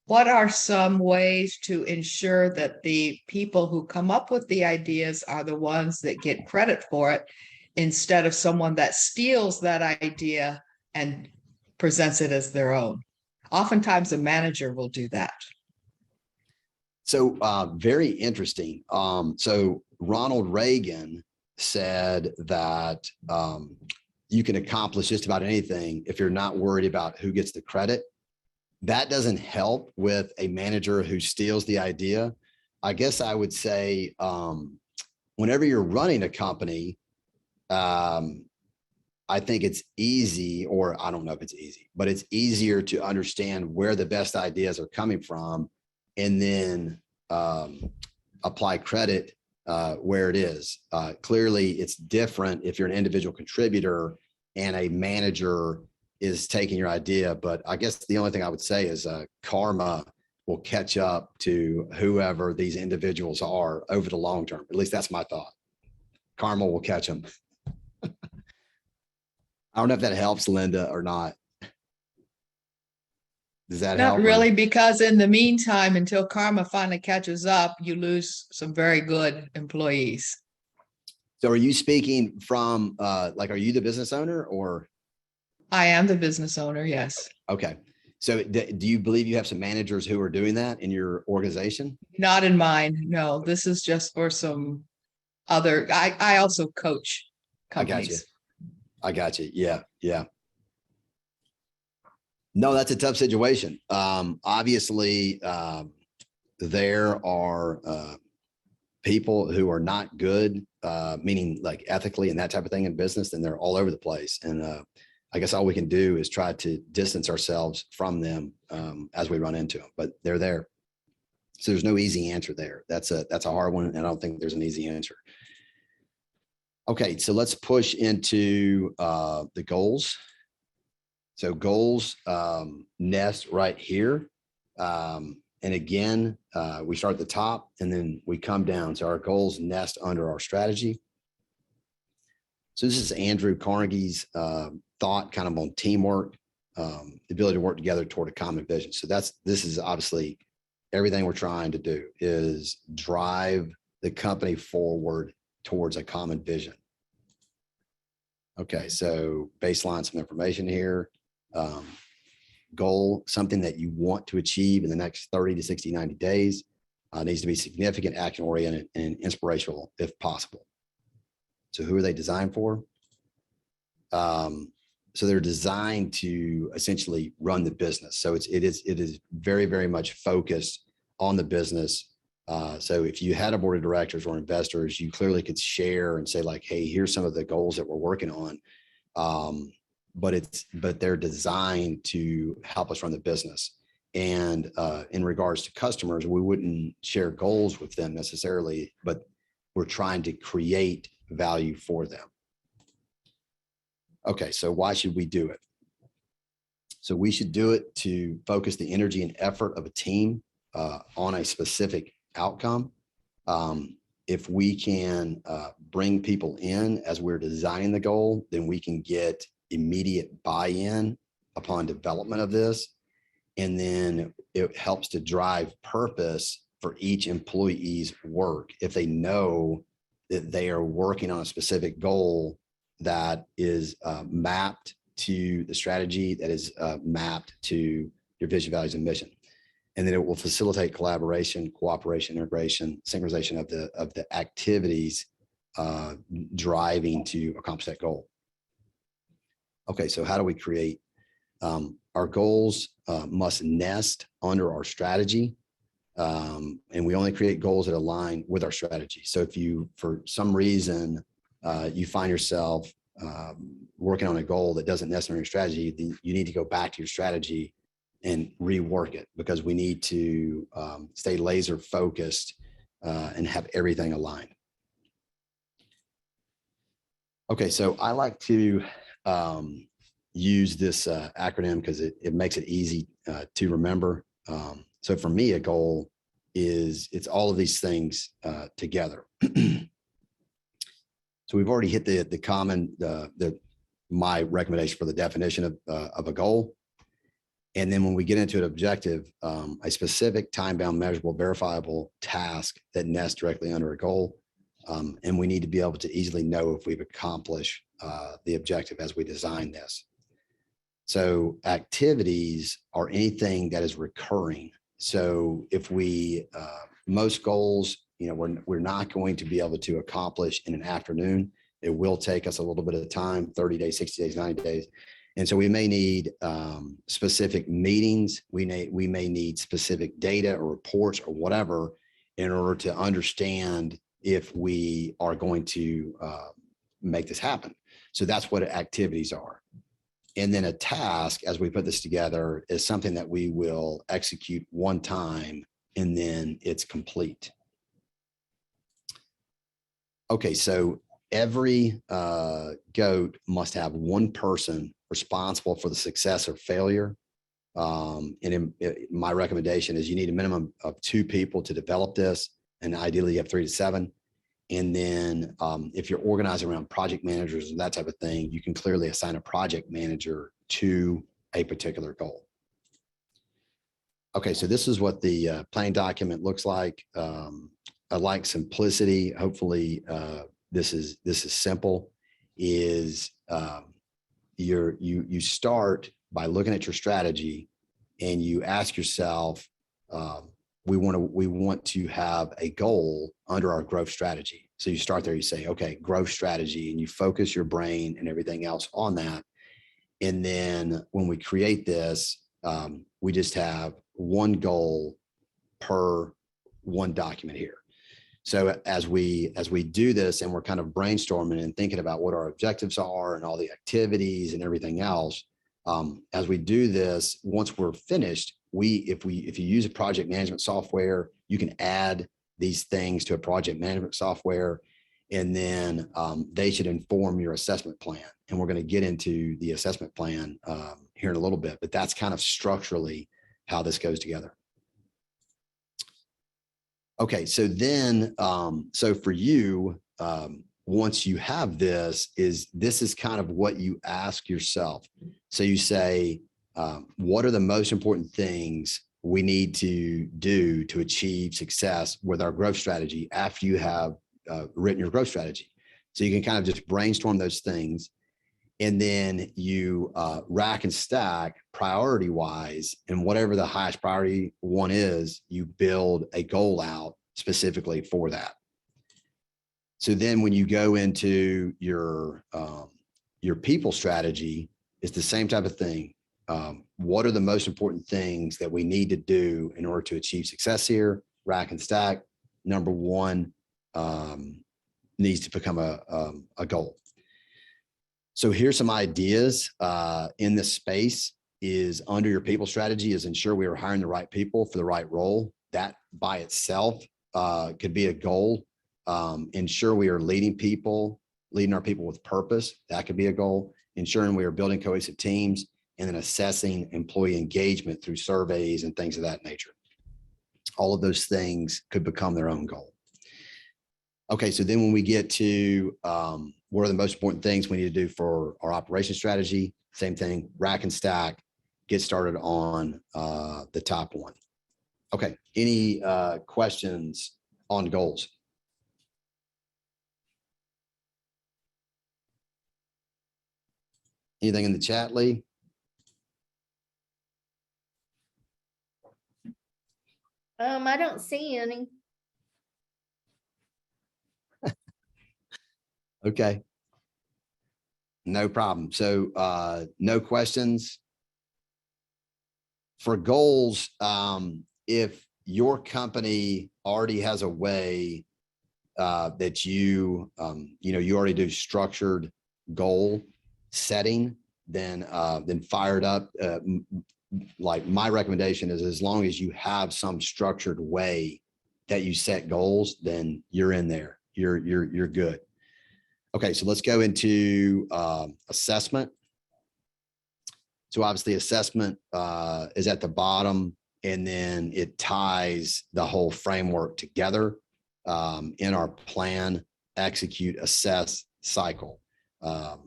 What are some ways to ensure that the people who come up with the ideas are the ones that get credit for it, instead of someone that steals that idea and presents it as their own? Oftentimes a manager will do that. So very interesting. So Ronald Reagan said that you can accomplish just about anything if you're not worried about who gets the credit. That doesn't help with a manager who steals the idea. I guess I would say whenever you're running a company, I think it's easy, or I don't know if it's easy, but it's easier to understand where the best ideas are coming from and then apply credit where it is. Clearly, it's different if you're an individual contributor and a manager is taking your idea. But I guess the only thing I would say is karma will catch up to whoever these individuals are over the long term. At least that's my thought. Karma will catch them. I don't know if that helps, Linda, or not. Does that help? Not really, because in the meantime, until karma finally catches up, you lose some very good employees. So are you speaking from, like, are you the business owner or? I am the business owner, yes. Okay. So do you believe you have some managers who are doing that in your organization? Not in mine, no. This is just for some other, I also coach companies. I got you. Yeah. Yeah. No, that's a tough situation. Obviously, there are people who are not good, meaning like ethically and that type of thing in business, and they're all over the place. And I guess all we can do is try to distance ourselves from them as we run into them, but they're there. So there's no easy answer there. That's a hard one, and I don't think there's an easy answer. Okay, so let's push into the goals. So goals nest right here. And again, we start at the top and then we come down. So our goals nest under our strategy. So this is Andrew Carnegie's thought kind of on teamwork, the ability to work together toward a common vision. So this is obviously everything we're trying to do is drive the company forward towards a common vision. Okay, so baseline some information here. Goal, something that you want to achieve in the next 30 to 60, 90 days. Needs to be significant, action oriented, and inspirational if possible. So who are they designed for? so they're designed to essentially run the business. So it is very, very much focused on the business. So if you had a board of directors or investors, you clearly could share and say like, hey, here's some of the goals that we're working on. But they're designed to help us run the business. And in regards to customers, we wouldn't share goals with them necessarily, but we're trying to create value for them. Okay, so why should we do it? So we should do it to focus the energy and effort of a team on a specific outcome. If we can bring people in as we're designing the goal, then we can get immediate buy-in upon development of this. And then it helps to drive purpose for each employee's work. If they know that they are working on a specific goal that is mapped to the strategy, that is mapped to your vision, values, and mission. And then it will facilitate collaboration, cooperation, integration, synchronization of the activities driving to accomplish that goal. Okay, so how do we create? Our goals must nest under our strategy. And we only create goals that align with our strategy. So if you, for some reason, you find yourself working on a goal that doesn't nest in your strategy, then you need to go back to your strategy and rework it, because we need to stay laser focused and have everything aligned. Okay, so I like to use this acronym because it makes it easy to remember. So for me, a goal is it's all of these things together. So we've already hit the common, my recommendation for the definition of a goal. And then when we get into an objective, a specific time-bound, measurable, verifiable task that nests directly under a goal. And we need to be able to easily know if we've accomplished the objective as we design this. So activities are anything that is recurring. So if we, most goals, we're not going to be able to accomplish in an afternoon. It will take us a little bit of time, 30 days, 60 days, 90 days. And so we may need specific meetings. We may need specific data or reports or whatever in order to understand if we are going to make this happen. So that's what activities are. And then a task, as we put this together, is something that we will execute one time and then it's complete. Okay, so every GOAT must have one person responsible for the success or failure. My recommendation is you need a minimum of 2 people to develop this, and ideally you have 3 to 7. And then if you're organized around project managers and that type of thing, you can clearly assign a project manager to a particular goal. Okay, so this is what the planning document looks like. I like simplicity. Hopefully this is simple. You start by looking at your strategy and you ask yourself, we want to have a goal under our growth strategy. So you start there, you say, okay, growth strategy, and you focus your brain and everything else on that. And then when we create this, we just have one goal per one document here. So as we do this and we're kind of brainstorming and thinking about what our objectives are and all the activities and everything else, as we do this, once we're finished, if you use a project management software, you can add these things to a project management software, and then they should inform your assessment plan. And we're going to get into the assessment plan here in a little bit, but that's kind of structurally how this goes together. Okay, so then, so for you, once you have this is kind of what you ask yourself. So you say, what are the most important things we need to do to achieve success with our growth strategy after you have written your growth strategy? So you can kind of just brainstorm those things, and then you rack and stack priority wise, and whatever the highest priority one is, you build a goal out specifically for that. So then when you go into your people strategy, It's the same type of thing. What are the most important things that we need to do in order to achieve success here? Rack and stack. Number one needs to become a goal. So here's some ideas in this space. Is under your people strategy is ensure we are hiring the right people for the right role. That by itself could be a goal. Ensure we are leading our people with purpose. That could be a goal. Ensuring we are building cohesive teams, and then assessing employee engagement through surveys and things of that nature. All of those things could become their own goal. Okay, so then when we get to what are the most important things we need to do for our operation strategy, same thing, rack and stack, get started on the top one. Okay, any questions on goals? Anything in the chat, Lee? I don't see any. Okay. No problem. So no questions. For goals, if your company already has a way that you already do structured goal setting, then fired up. Like my recommendation is, as long as you have some structured way that you set goals, then you're in there. You're good. Okay, so let's go into assessment. So obviously assessment is at the bottom, and then it ties the whole framework together in our plan, execute, assess cycle. Let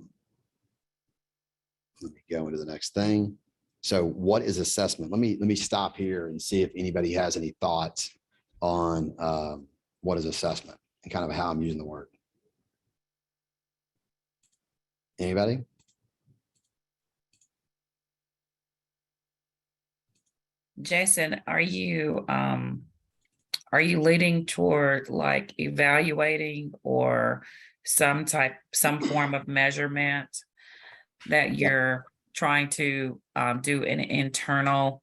me go into the next thing. So what is assessment? Let me stop here and see if anybody has any thoughts on what is assessment and kind of how I'm using the word. Anybody? Jason, are you leading toward like evaluating or some form of measurement that you're trying to do an internal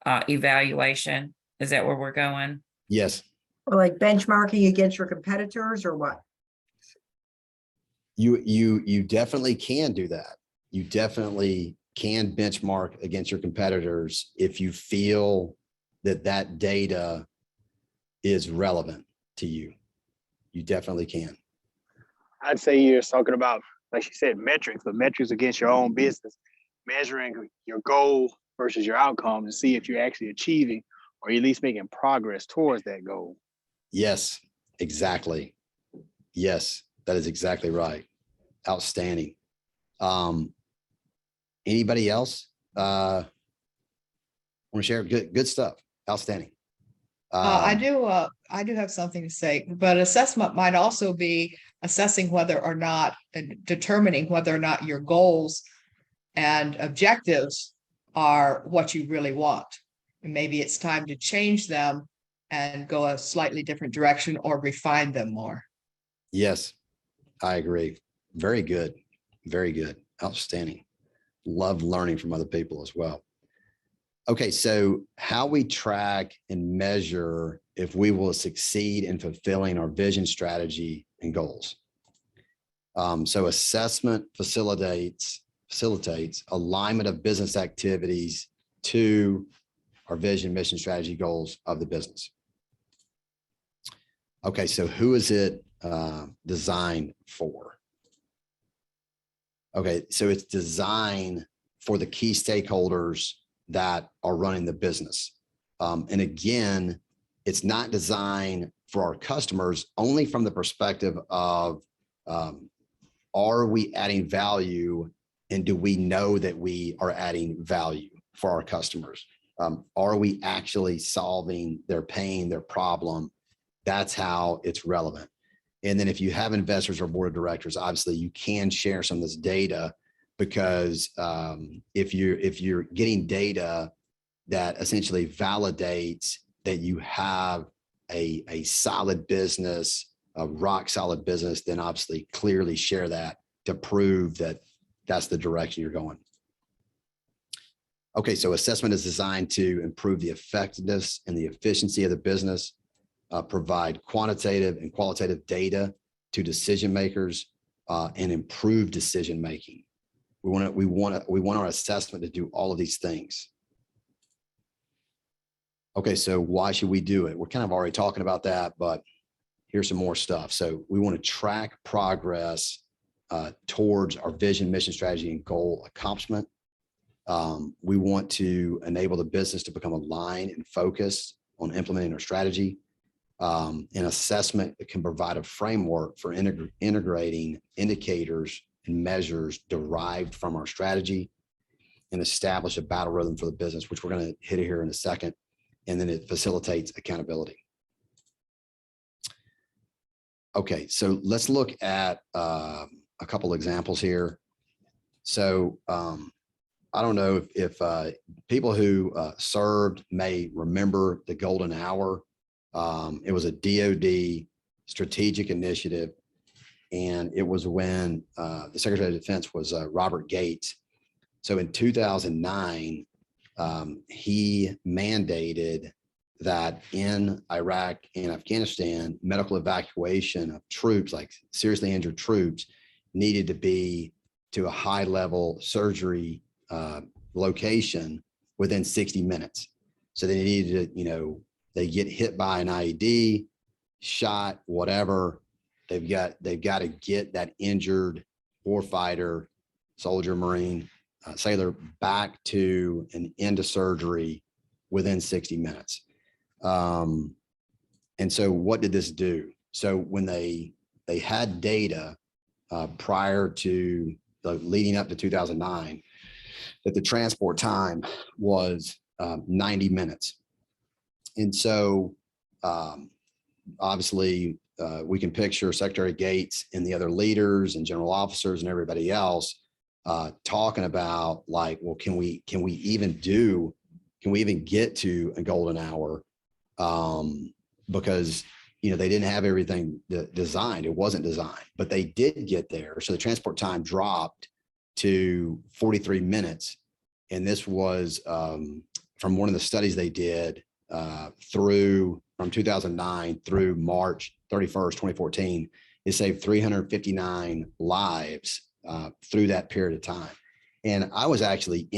evaluation? Is that where we're going? Yes. Or like benchmarking against your competitors or what? You definitely can do that. You definitely can benchmark against your competitors if you feel that that data is relevant to you. You definitely can. I'd say you're talking about, like you said, metrics, but metrics against your own business, measuring your goal versus your outcome to see if you're actually achieving or at least making progress towards that goal. Yes, exactly. Yes, that is exactly right. Outstanding. Anybody else want to share? Good stuff. Outstanding. I do have something to say, but assessment might also be assessing whether or not and determining whether or not your goals and objectives are what you really want. And maybe it's time to change them and go a slightly different direction or refine them more. Yes, I agree. Very good. Very good. Outstanding. Love learning from other people as well. Okay, so how we track and measure if we will succeed in fulfilling our vision, strategy, and goals. So assessment facilitates alignment of business activities to our vision, mission, strategy, goals of the business. Okay, so who is it designed for? Okay, so it's designed for the key stakeholders that are running the business. And again, it's not designed for our customers only from the perspective of, are we adding value, and do we know that we are adding value for our customers? Are we actually solving their pain, their problem? That's how it's relevant. And then if you have investors or board of directors, obviously you can share some of this data, because if you're getting data that essentially validates that you have a solid business, a rock solid business, then obviously clearly share that to prove that that's the direction you're going. Okay, so assessment is designed to improve the effectiveness and the efficiency of the business, provide quantitative and qualitative data to decision makers, and improve decision making. We want our assessment to do all of these things. Okay, so why should we do it? We're kind of already talking about that, but here's some more stuff. So we want to track progress towards our vision, mission, strategy, and goal accomplishment. We want to enable the business to become aligned and focused on implementing our strategy. An assessment can provide a framework for integrating indicators and measures derived from our strategy and establish a battle rhythm for the business, which we're going to hit here in a second. And then it facilitates accountability. Okay, so let's look at a couple examples here. So I don't know if people who served may remember the Golden Hour. It was a DoD strategic initiative, and it was when the Secretary of Defense was Robert Gates. So in 2009, he mandated that in Iraq and Afghanistan, medical evacuation of troops, like seriously injured troops, needed to be to a high level surgery location within 60 minutes. So they needed to, they get hit by an IED, shot, whatever. They've got to get that injured warfighter, soldier, Marine, sailor back to and into surgery within 60 minutes. And so what did this do? So when they had data prior to leading up to 2009, that the transport time was 90 minutes. And so obviously we can picture Secretary Gates and the other leaders and general officers and everybody else talking about like, well, can we even get to a golden hour? Because they didn't have everything designed. It wasn't designed, but they did get there. So the transport time dropped to 43 minutes. And this was from one of the studies they did from 2009 through March 31st, 2014. It saved 359 lives through that period of time. And I was actually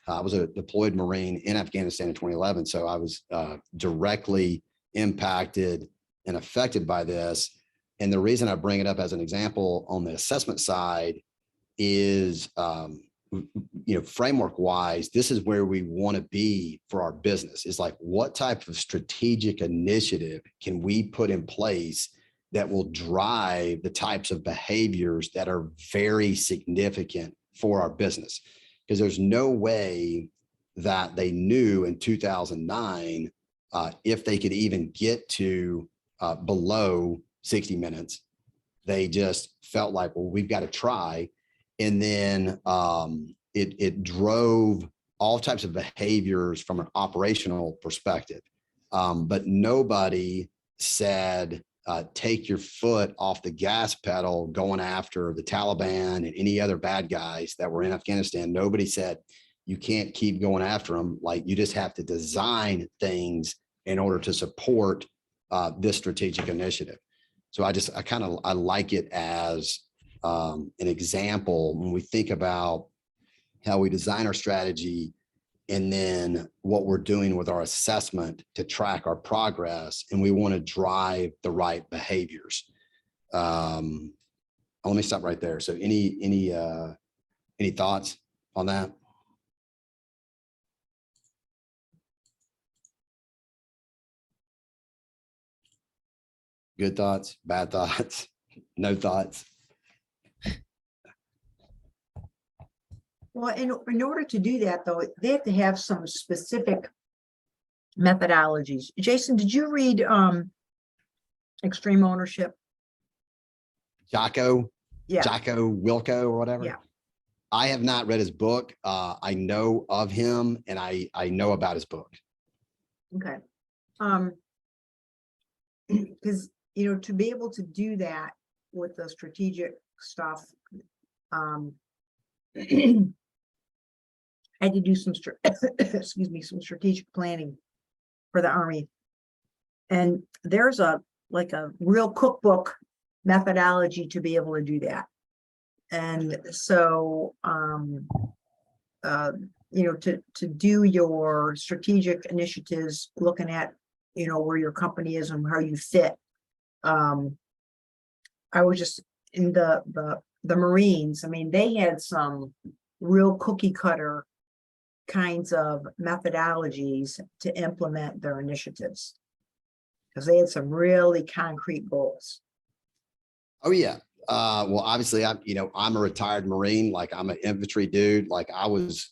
I was a deployed Marine in Afghanistan in 2011. So I was directly impacted and affected by this. And the reason I bring it up as an example on the assessment side is, framework wise, this is where we want to be for our business. Is like, what type of strategic initiative can we put in place that will drive the types of behaviors that are very significant for our business? Because there's no way that they knew in 2009 if they could even get to below 60 minutes. They just felt like, well, we've got to try. And then it drove all types of behaviors from an operational perspective. But nobody said, take your foot off the gas pedal going after the Taliban and any other bad guys that were in Afghanistan. Nobody said, you can't keep going after them. Like, you just have to design things in order to support this strategic initiative. So I like it as an example when we think about how we design our strategy and then what we're doing with our assessment to track our progress, and we want to drive the right behaviors. Let me stop right there. So any thoughts on that? Good thoughts, bad thoughts, no thoughts? Well, in order to do that, though, they have to have some specific methodologies. Jason, did you read Extreme Ownership? Jocko Yeah. Jocko Wilco or whatever. Yeah. I have not read his book. I know of him and I know about his book. Okay. Because, to be able to do that with the strategic stuff, I had to do some, excuse me, some strategic planning for the Army. And there's like a real cookbook methodology to be able to do that. And so, to do your strategic initiatives, looking at, where your company is and how you fit. I was just in the Marines. I mean, they had some real cookie cutter kinds of methodologies to implement their initiatives. Because they had some really concrete goals. Oh, yeah. Well, obviously I'm a retired Marine, like I'm an infantry dude. Like I was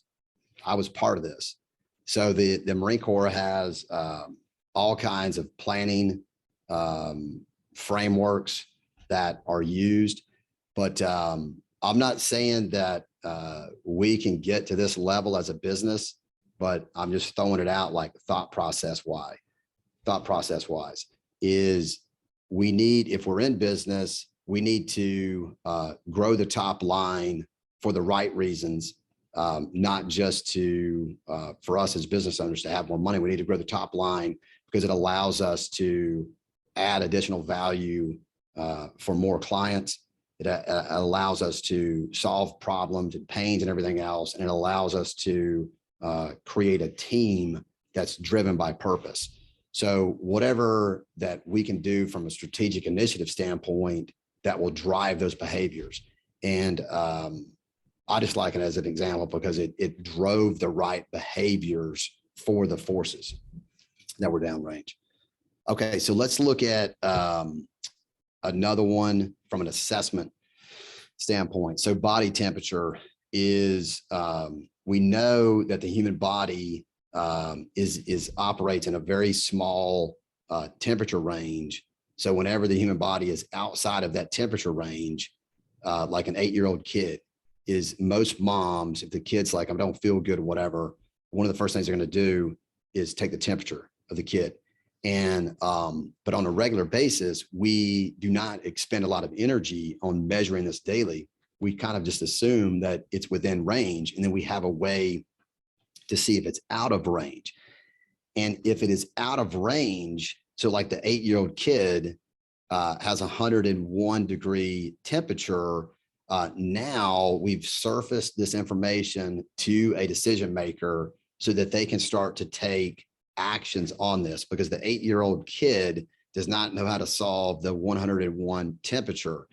part of this. So the Marine Corps has all kinds of planning frameworks that are used, but I'm not saying that we can get to this level as a business, but I'm just throwing it out like thought process wise is we need, if we're in business, we need to grow the top line for the right reasons, not just to, for us as business owners to have more money. We need to grow the top line because it allows us to add additional value for more clients. It allows us to solve problems and pains and everything else. And it allows us to create a team that's driven by purpose. So whatever that we can do from a strategic initiative standpoint that will drive those behaviors. And I just like it as an example because it drove the right behaviors for the forces that were downrange. Okay, so let's look at another one from an assessment standpoint. So body temperature is, we know that the human body operates in a very small temperature range. So whenever the human body is outside of that temperature range, like an 8-year-old kid, is most moms, if the kid's like, I don't feel good or whatever, one of the first things they're going to do is take the temperature of the kid. And, but on a regular basis, we do not expend a lot of energy on measuring this daily. We kind of just assume that it's within range, and then we have a way to see if it's out of range. And if it is out of range, so like the 8-year-old kid has 101 degree temperature, now we've surfaced this information to a decision maker so that they can start to take actions on this, because the 8-year-old kid does not know how to solve the 101 temperature.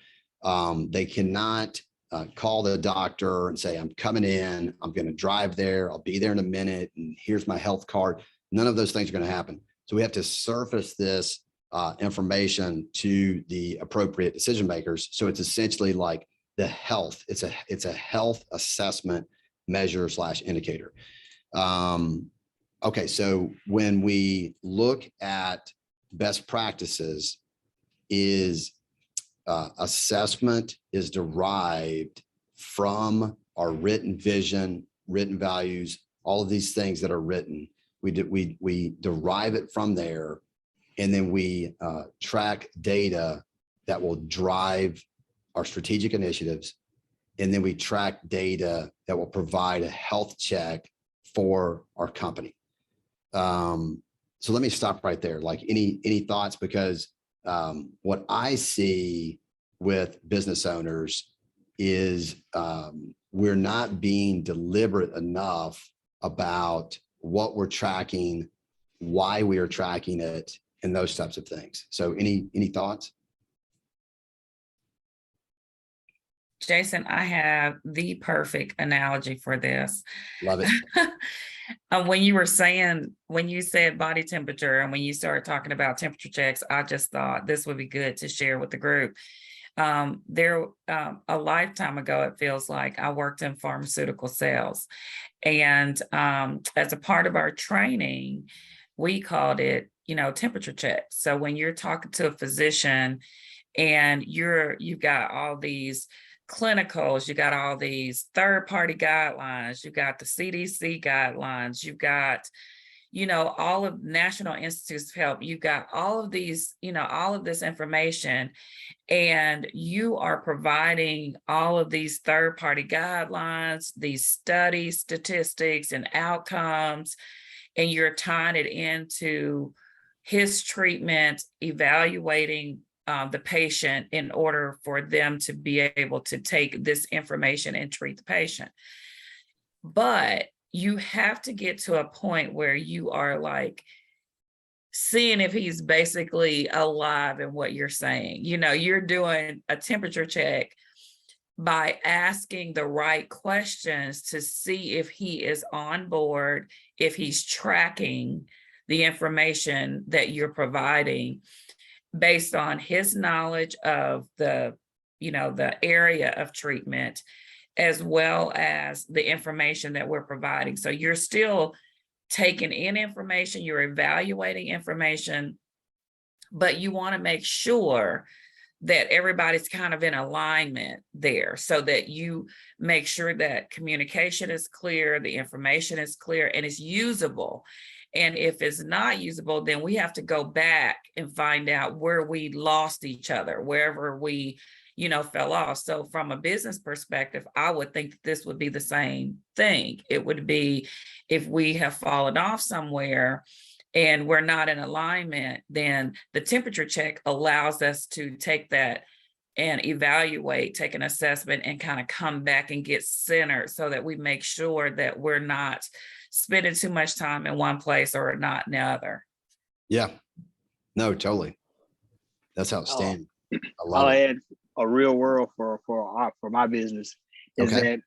They cannot call the doctor and say, I'm coming in, I'm going to drive there, I'll be there in a minute, and here's my health card. None of those things are going to happen. So we have to surface this information to the appropriate decision makers. So it's essentially like the health. It's a health assessment measure / indicator. Okay, so when we look at best practices, is assessment is derived from our written vision, written values, all of these things that are written. We derive it from there, and then we track data that will drive our strategic initiatives. And then we track data that will provide a health check for our company. So let me stop right there. Like any thoughts? Because what I see with business owners is we're not being deliberate enough about what we're tracking, why we are tracking it, and those types of things. So any thoughts? Jason, I have the perfect analogy for this. Love it. When you said body temperature and when you started talking about temperature checks, I just thought this would be good to share with the group. A lifetime ago, it feels like, I worked in pharmaceutical sales. And as a part of our training, we called it, temperature checks. So when you're talking to a physician and you've got all these clinicals, you got all these third-party guidelines, you got the CDC guidelines, you've got, all of National Institutes of Health, you've got all of these, all of this information, and you are providing all of these third-party guidelines, these studies, statistics, and outcomes, and you're tying it into his treatment, evaluating the patient in order for them to be able to take this information and treat the patient. But you have to get to a point where you are like seeing if he's basically alive in what you're saying. You're doing a temperature check by asking the right questions to see if he is on board, if he's tracking the information that you're providing based on his knowledge of the area of treatment, as well as the information that we're providing. So you're still taking in information, you're evaluating information, but you want to make sure that everybody's kind of in alignment there, so that you make sure that communication is clear, the information is clear, and it's usable. And if it's not usable, then we have to go back and find out where we lost each other, wherever we fell off. So from a business perspective, I would think that this would be the same thing. It would be if we have fallen off somewhere and we're not in alignment, then the temperature check allows us to take that and evaluate, take an assessment, and kind of come back and get centered so that we make sure that we're not spending too much time in one place or not in the other. Yeah, no, totally. That's outstanding. I love I'll it. add a real world for my business is Okay.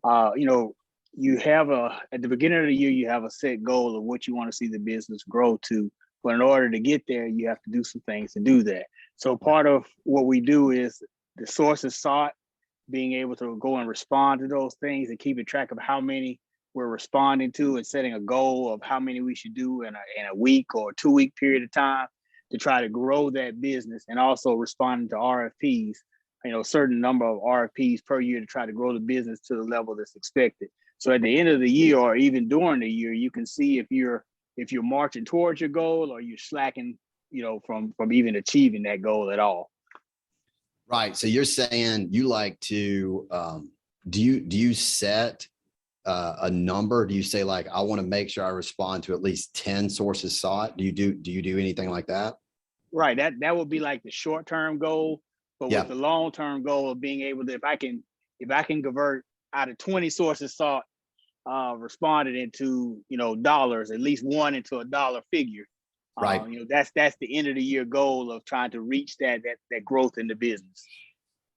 that you have at the beginning of the year you have a set goal of what you want to see the business grow to, but in order to get there you have to do some things to do that. So part of what we do is the sources sought, being able to go and respond to those things and keeping track of how many we're responding to, and setting a goal of how many we should do in a week or 2 week period of time to try to grow that business, and also responding to RFPs, a certain number of RFPs per year to try to grow the business to the level that's expected. So at the end of the year, or even during the year, you can see if you're marching towards your goal or you're slacking, from even achieving that goal at all. Right. So you're saying you like to, do you set a number? Do you say like, I want to make sure I respond to at least 10 sources sought? Do you do anything like that? Right. That would be like the short-term goal, but Yeah. with the long-term goal of being able to, if I can convert out of 20 sources sought, responded into, dollars, at least one into a dollar figure. Right. That's the end of the year goal of trying to reach that growth in the business.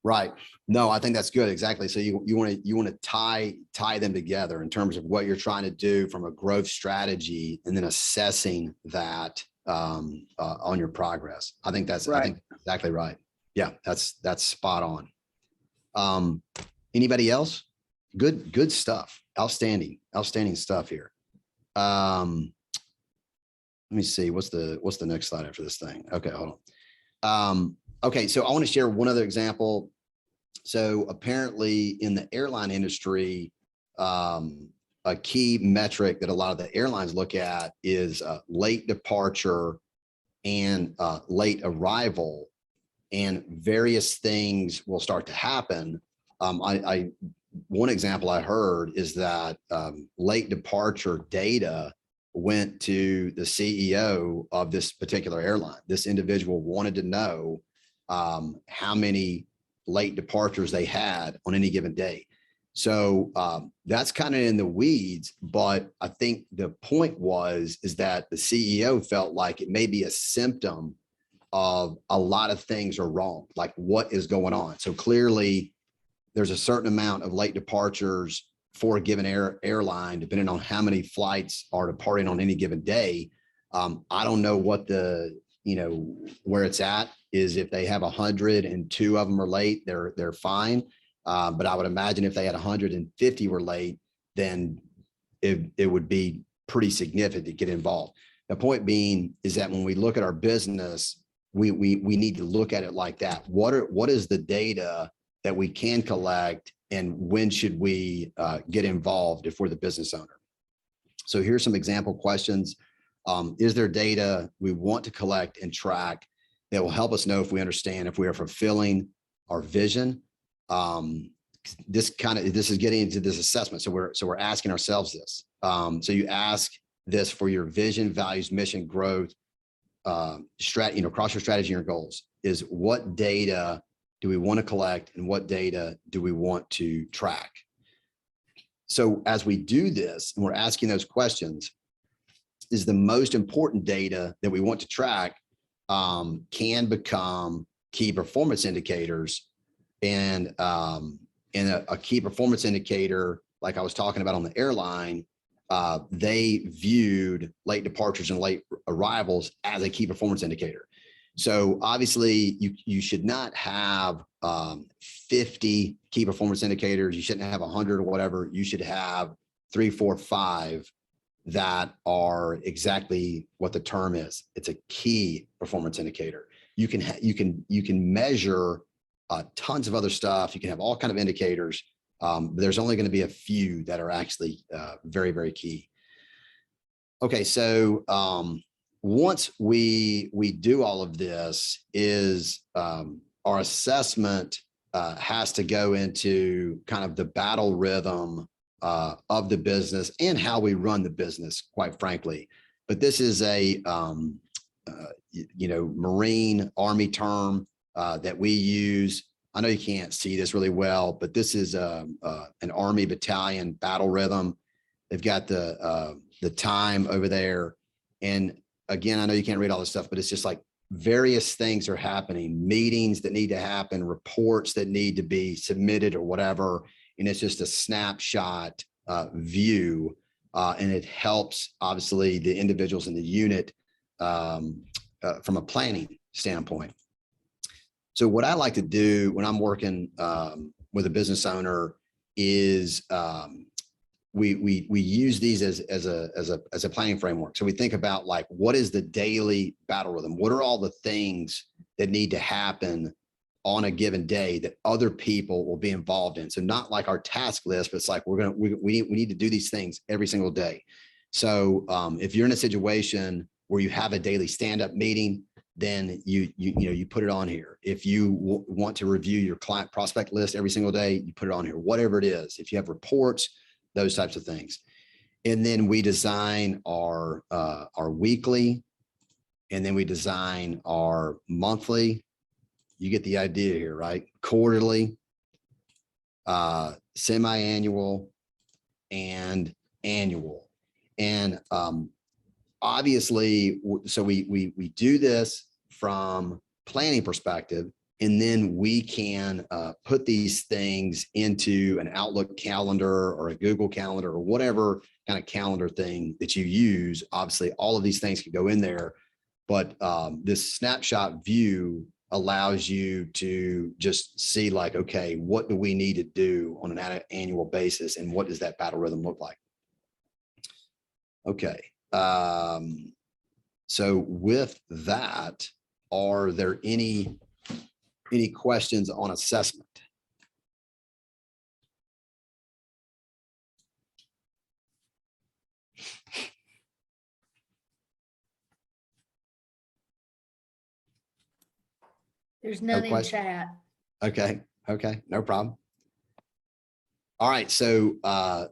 Right. No, I think that's good. Exactly. So you want to tie them together in terms of what you're trying to do from a growth strategy, and then assessing that on your progress. I think that's exactly right. Yeah, that's spot on. Anybody else? Good stuff. Outstanding stuff here. Let me see. What's the next slide after this thing? Okay, hold on. Okay, so I want to share one other example. So apparently in the airline industry, a key metric that a lot of the airlines look at is late departure and late arrival, and various things will start to happen. One example I heard is that late departure data went to the CEO of this particular airline. This individual wanted to know how many late departures they had on any given day. So that's kind of in the weeds, but I think the point is that the CEO felt like it may be a symptom of a lot of things are wrong, like what is going on. So clearly there's a certain amount of late departures for a given airline, depending on how many flights are departing on any given day. I don't know what where it's at is. If they have 100 and 2 of them are late, they're fine. But I would imagine if they had 150 were late, then it would be pretty significant to get involved. The point being is that when we look at our business, we need to look at it like that. What is the data that we can collect, and when should we get involved if we're the business owner? So here's some example questions Is there data we want to collect and track that will help us know if we understand if we are fulfilling our vision? This is getting into this assessment. So we're asking ourselves this. So you ask this for your vision, values, mission, growth, across your strategy and your goals, is what data do we want to collect and what data do we want to track? So as we do this, and we're asking those questions, is the most important data that we want to track can become key performance indicators. And a key performance indicator, like I was talking about on the airline, they viewed late departures and late arrivals as a key performance indicator. So obviously you should not have 50 key performance indicators. You shouldn't have 100 or whatever. You should have 3, 4, 5 that are exactly what the term is. It's a key performance indicator. You can measure tons of other stuff. You can have all kinds of indicators. But there's only going to be a few that are actually very, very key. Okay, so once we do all of this, is our assessment has to go into kind of the battle rhythm of the business and how we run the business, quite frankly. But this is a Marine Army term that we use. I know you can't see this really well, but this is an Army battalion battle rhythm. They've got the time over there. And again, I know you can't read all this stuff, but it's just like various things are happening, meetings that need to happen, reports that need to be submitted or whatever. And it's just a snapshot view. And it helps, obviously, the individuals in the unit from a planning standpoint. So what I like to do when I'm working with a business owner is we use these as a planning framework. So we think about, like, what is the daily battle rhythm? What are all the things that need to happen on a given day that other people will be involved in? So not like our task list, but it's like we need to do these things every single day. So if you're in a situation where you have a daily stand-up meeting, then you put it on here. If you want to review your client prospect list every single day, you put it on here, whatever it is. If you have reports, those types of things. And then we design our weekly, and then we design our monthly. You get the idea here, right? Quarterly, semi-annual, and annual. And obviously, so we do this from planning perspective, and then we can put these things into an Outlook calendar or a Google calendar or whatever kind of calendar thing that you use. Obviously, all of these things can go in there, but this snapshot view allows you to just see, like, okay, what do we need to do on an annual basis, and what does that battle rhythm look like? Okay. So with that, are there any questions on assessment? There's none in question? chat. Okay, no problem. All right, so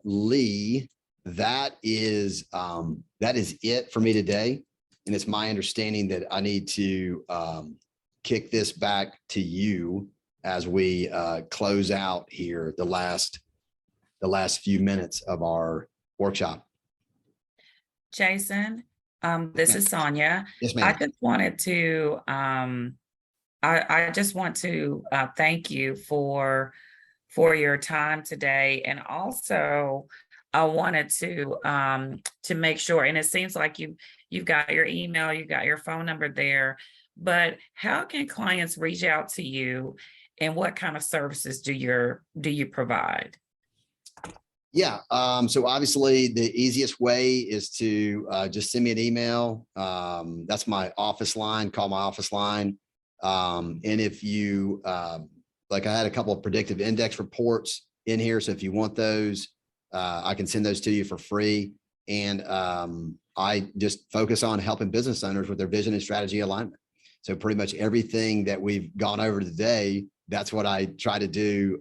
Lee, that is it for me today. And it's my understanding that I need to kick this back to you as we close out here the last few minutes of our workshop. Jason, this is Sonia. Yes, I ma'am. just wanted to, I just want to thank you for your time today. And also, I wanted to make sure, and it seems like you've got your email, you got your phone number there, but how can clients reach out to you, and what kind of services do you provide? Yeah. So obviously the easiest way is to just send me an email. That's my office line. Call my office line. And if you, like, I had a couple of predictive index reports in here. So if you want those, I can send those to you for free. and I just focus on helping business owners with their vision and strategy alignment. So pretty much everything that we've gone over today, that's what I try to do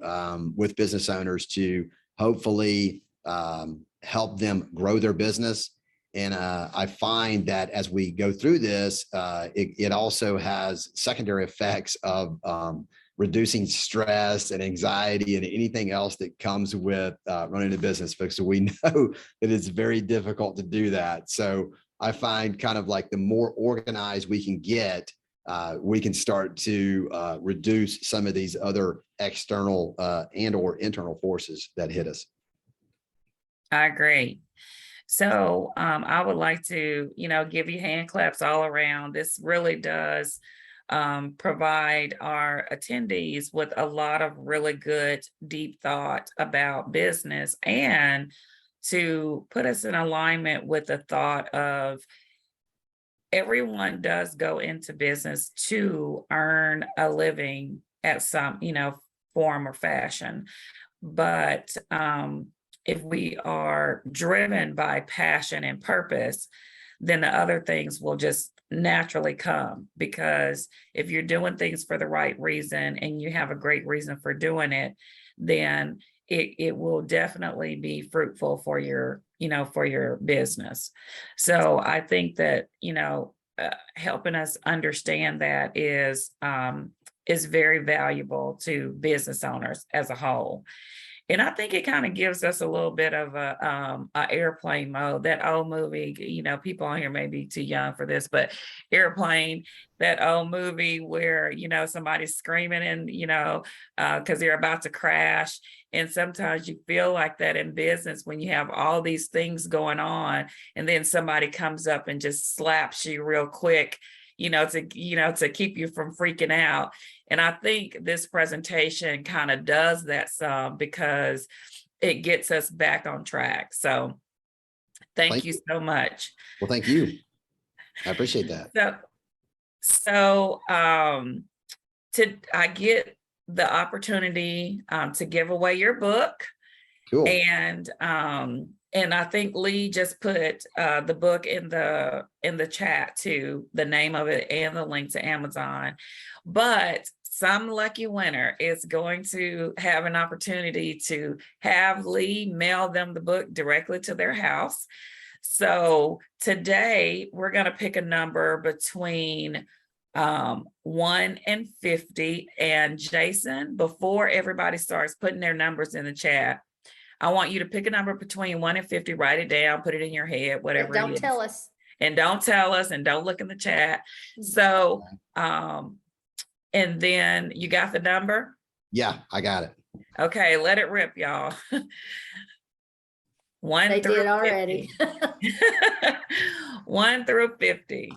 with business owners to hopefully help them grow their business. And I find that as we go through this, it also has secondary effects of reducing stress and anxiety and anything else that comes with running a business, because we know that it's very difficult to do that. So I find kind of like the more organized we can get, we can start to reduce some of these other external and or internal forces that hit us. I agree. So I would like to, give you hand claps all around. This really does provide our attendees with a lot of really good, deep thought about business, and to put us in alignment with the thought of everyone does go into business to earn a living at some, form or fashion. But if we are driven by passion and purpose, then the other things will just naturally come, because if you're doing things for the right reason and you have a great reason for doing it, then it will definitely be fruitful for your, for your business. So I think that, helping us understand that is very valuable to business owners as a whole. And I think it kind of gives us a little bit of a airplane mode. That old movie, people on here may be too young for this, but Airplane, that old movie where, somebody's screaming and, because they're about to crash. And sometimes you feel like that in business when you have all these things going on, and then somebody comes up and just slaps you real quick, to keep you from freaking out. And I think this presentation kind of does that some, because it gets us back on track. So thank you so much. Well, thank you. I appreciate that. So I get the opportunity to give away your book. Cool. And I think Lee just put the book in the chat too, the name of it and the link to Amazon. But some lucky winner is going to have an opportunity to have Lee mail them the book directly to their house. So today we're going to pick a number between 1 and 50. And Jason, before everybody starts putting their numbers in the chat, I want you to pick a number between 1 and 50, write it down, put it in your head, whatever it is. Don't tell us. And don't tell us, and don't look in the chat. So, and then you got the number? Yeah, I got it. Okay, let it rip, y'all. 1 They through did already. 1 through 50.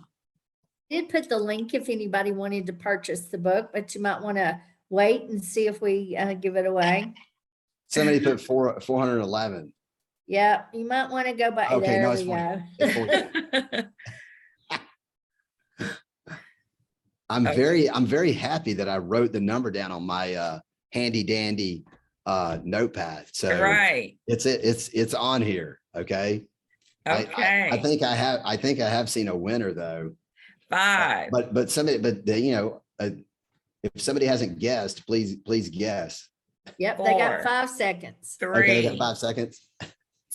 Did put the link if anybody wanted to purchase the book, but you might want to wait and see if we give it away. Somebody put 411. Yeah, you might want to go by. Okay, there no, we it's fine. go. It's 14. I'm very happy that I wrote the number down on my handy dandy notepad. So Right. it's on here. Okay. Okay. I think I have seen a winner though. 5. But if somebody hasn't guessed, please guess. Yep, they got 4, 5 seconds. 3, Okay, they got 5 seconds.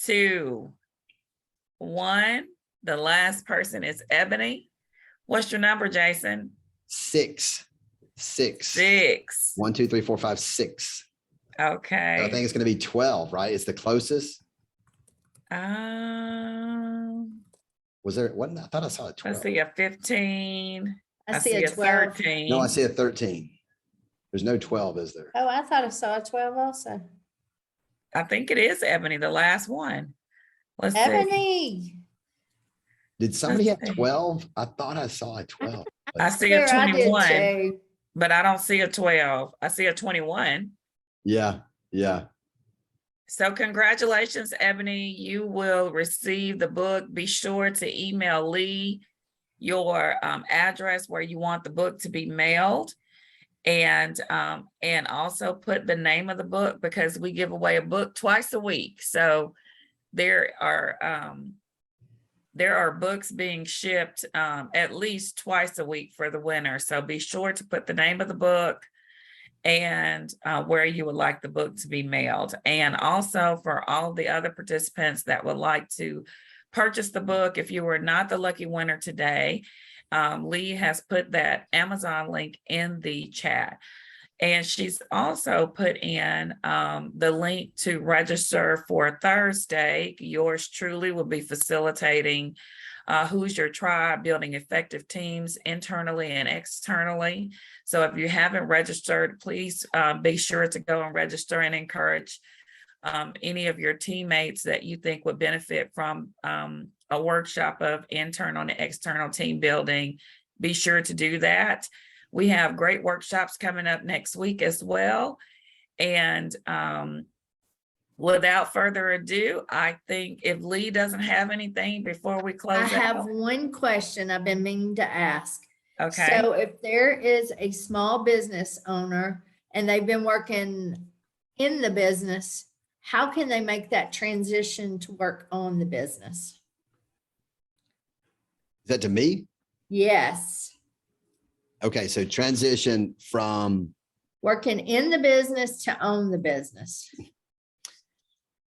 2, 1. The last person is Ebony. What's your number, Jason? 6. 1, 2, 3, 4, 5, 6. Okay. I think it's going to be 12, right? It's the closest. Was there what? I thought I saw a 12. I see a 15. I see a 12. 13. No, I see a 13. There's no 12, is there? Oh, I thought I saw a 12 also. I think it is Ebony, the last one. Let's see. Ebony. Did somebody have Let's see. 12? I thought I saw a 12. I see a Swear I did 21, too. but I don't see a 12. I see a 21. Yeah. So congratulations, Ebony. You will receive the book. Be sure to email Lee your address where you want the book to be mailed. And also put the name of the book, because we give away a book twice a week. So there are there are books being shipped at least twice a week for the winter. So be sure to put the name of the book and where you would like the book to be mailed. And also for all the other participants that would like to purchase the book, if you were not the lucky winner today, Lee has put that Amazon link in the chat. And she's also put in the link to register for Thursday. Yours truly will be facilitating Who's Your Tribe, building effective teams internally and externally. So if you haven't registered, please be sure to go and register and encourage any of your teammates that you think would benefit from a workshop of internal and external team building. Be sure to do that. We have great workshops coming up next week as well. And without further ado, I think if Lee doesn't have anything before we close I out. have one question I've been meaning to ask. Okay, So if there is a small business owner and they've been working in the business, how can they make that transition to work on the business? Is that to me? Yes, Okay, so transition from, working in the business to own the business.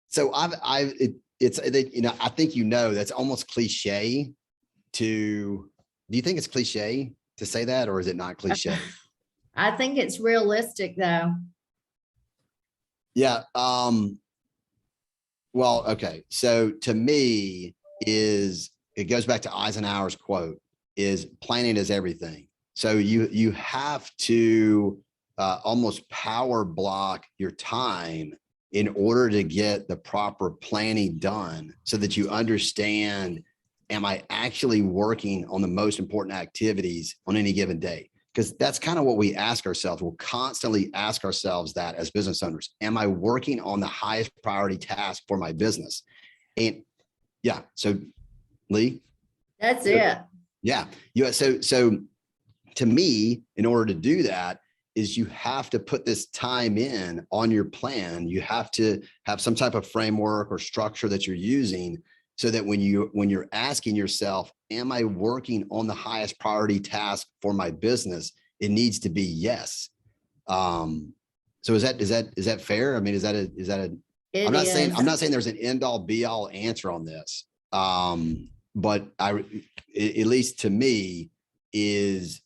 so I think, that's almost cliche do you think it's cliche to say that, or is it not cliche? I think it's realistic though. Yeah. Well, okay. So to me it goes back to Eisenhower's quote is planning is everything. So you have to almost power block your time in order to get the proper planning done so that you understand, am I actually working on the most important activities on any given day? Because that's kind of what we ask ourselves. We'll constantly ask ourselves that as business owners. Am I working on the highest priority task for my business? And yeah, so Lee? That's it. Yeah. So to me, in order to do that, is you have to put this time in on your plan. You have to have some type of framework or structure that you're using so that when you're asking yourself, am I working on the highest priority task for my business? It needs to be yes. So is that fair? I mean, is that a, I'm not saying there's an end all be all answer on this. But at least to me is,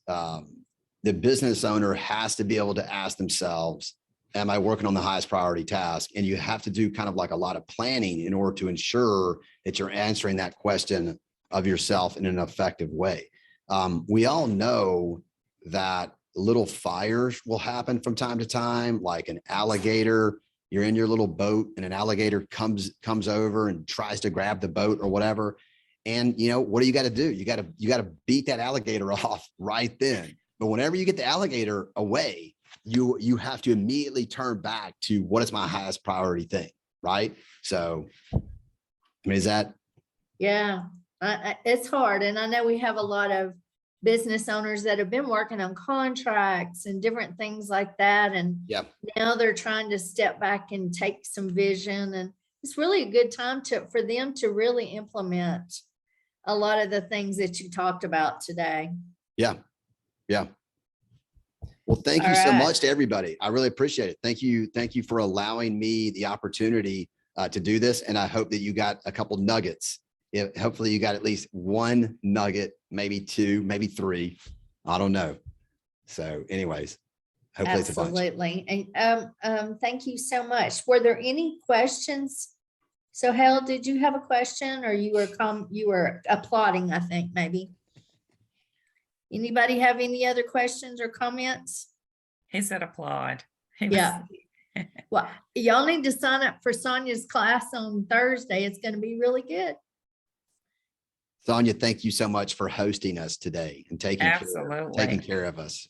the business owner has to be able to ask themselves, am I working on the highest priority task? And you have to do kind of like a lot of planning in order to ensure that you're answering that question of yourself in an effective way. We all know that little fires will happen from time to time, like an alligator. You're in your little boat and an alligator comes over and tries to grab the boat or whatever. And what do you got to do? You got to beat that alligator off right then. But whenever you get the alligator away, you have to immediately turn back to what is my highest priority thing, right? So, I mean, is that? Yeah, it's hard. And I know we have a lot of business owners that have been working on contracts and different things like that. And Yeah. now they're trying to step back and take some vision. And it's really a good time for them to really implement a lot of the things that you talked about today. Yeah. Yeah. Well, thank you so much to everybody. I really appreciate it. Thank you. Thank you for allowing me the opportunity to do this. And I hope that you got a couple nuggets. Hopefully you got at least one nugget, maybe two, maybe three. I don't know. So anyways, hopefully it's a bunch. Absolutely. And thank you so much. Were there any questions? So Hal, did you have a question, or you were applauding, I think, maybe? Anybody have any other questions or comments? he said applaud. Yeah. Well, y'all need to sign up for Sonia's class on Thursday. It's going to be really good. Sonia, thank you so much for hosting us today and taking Absolutely. care of us.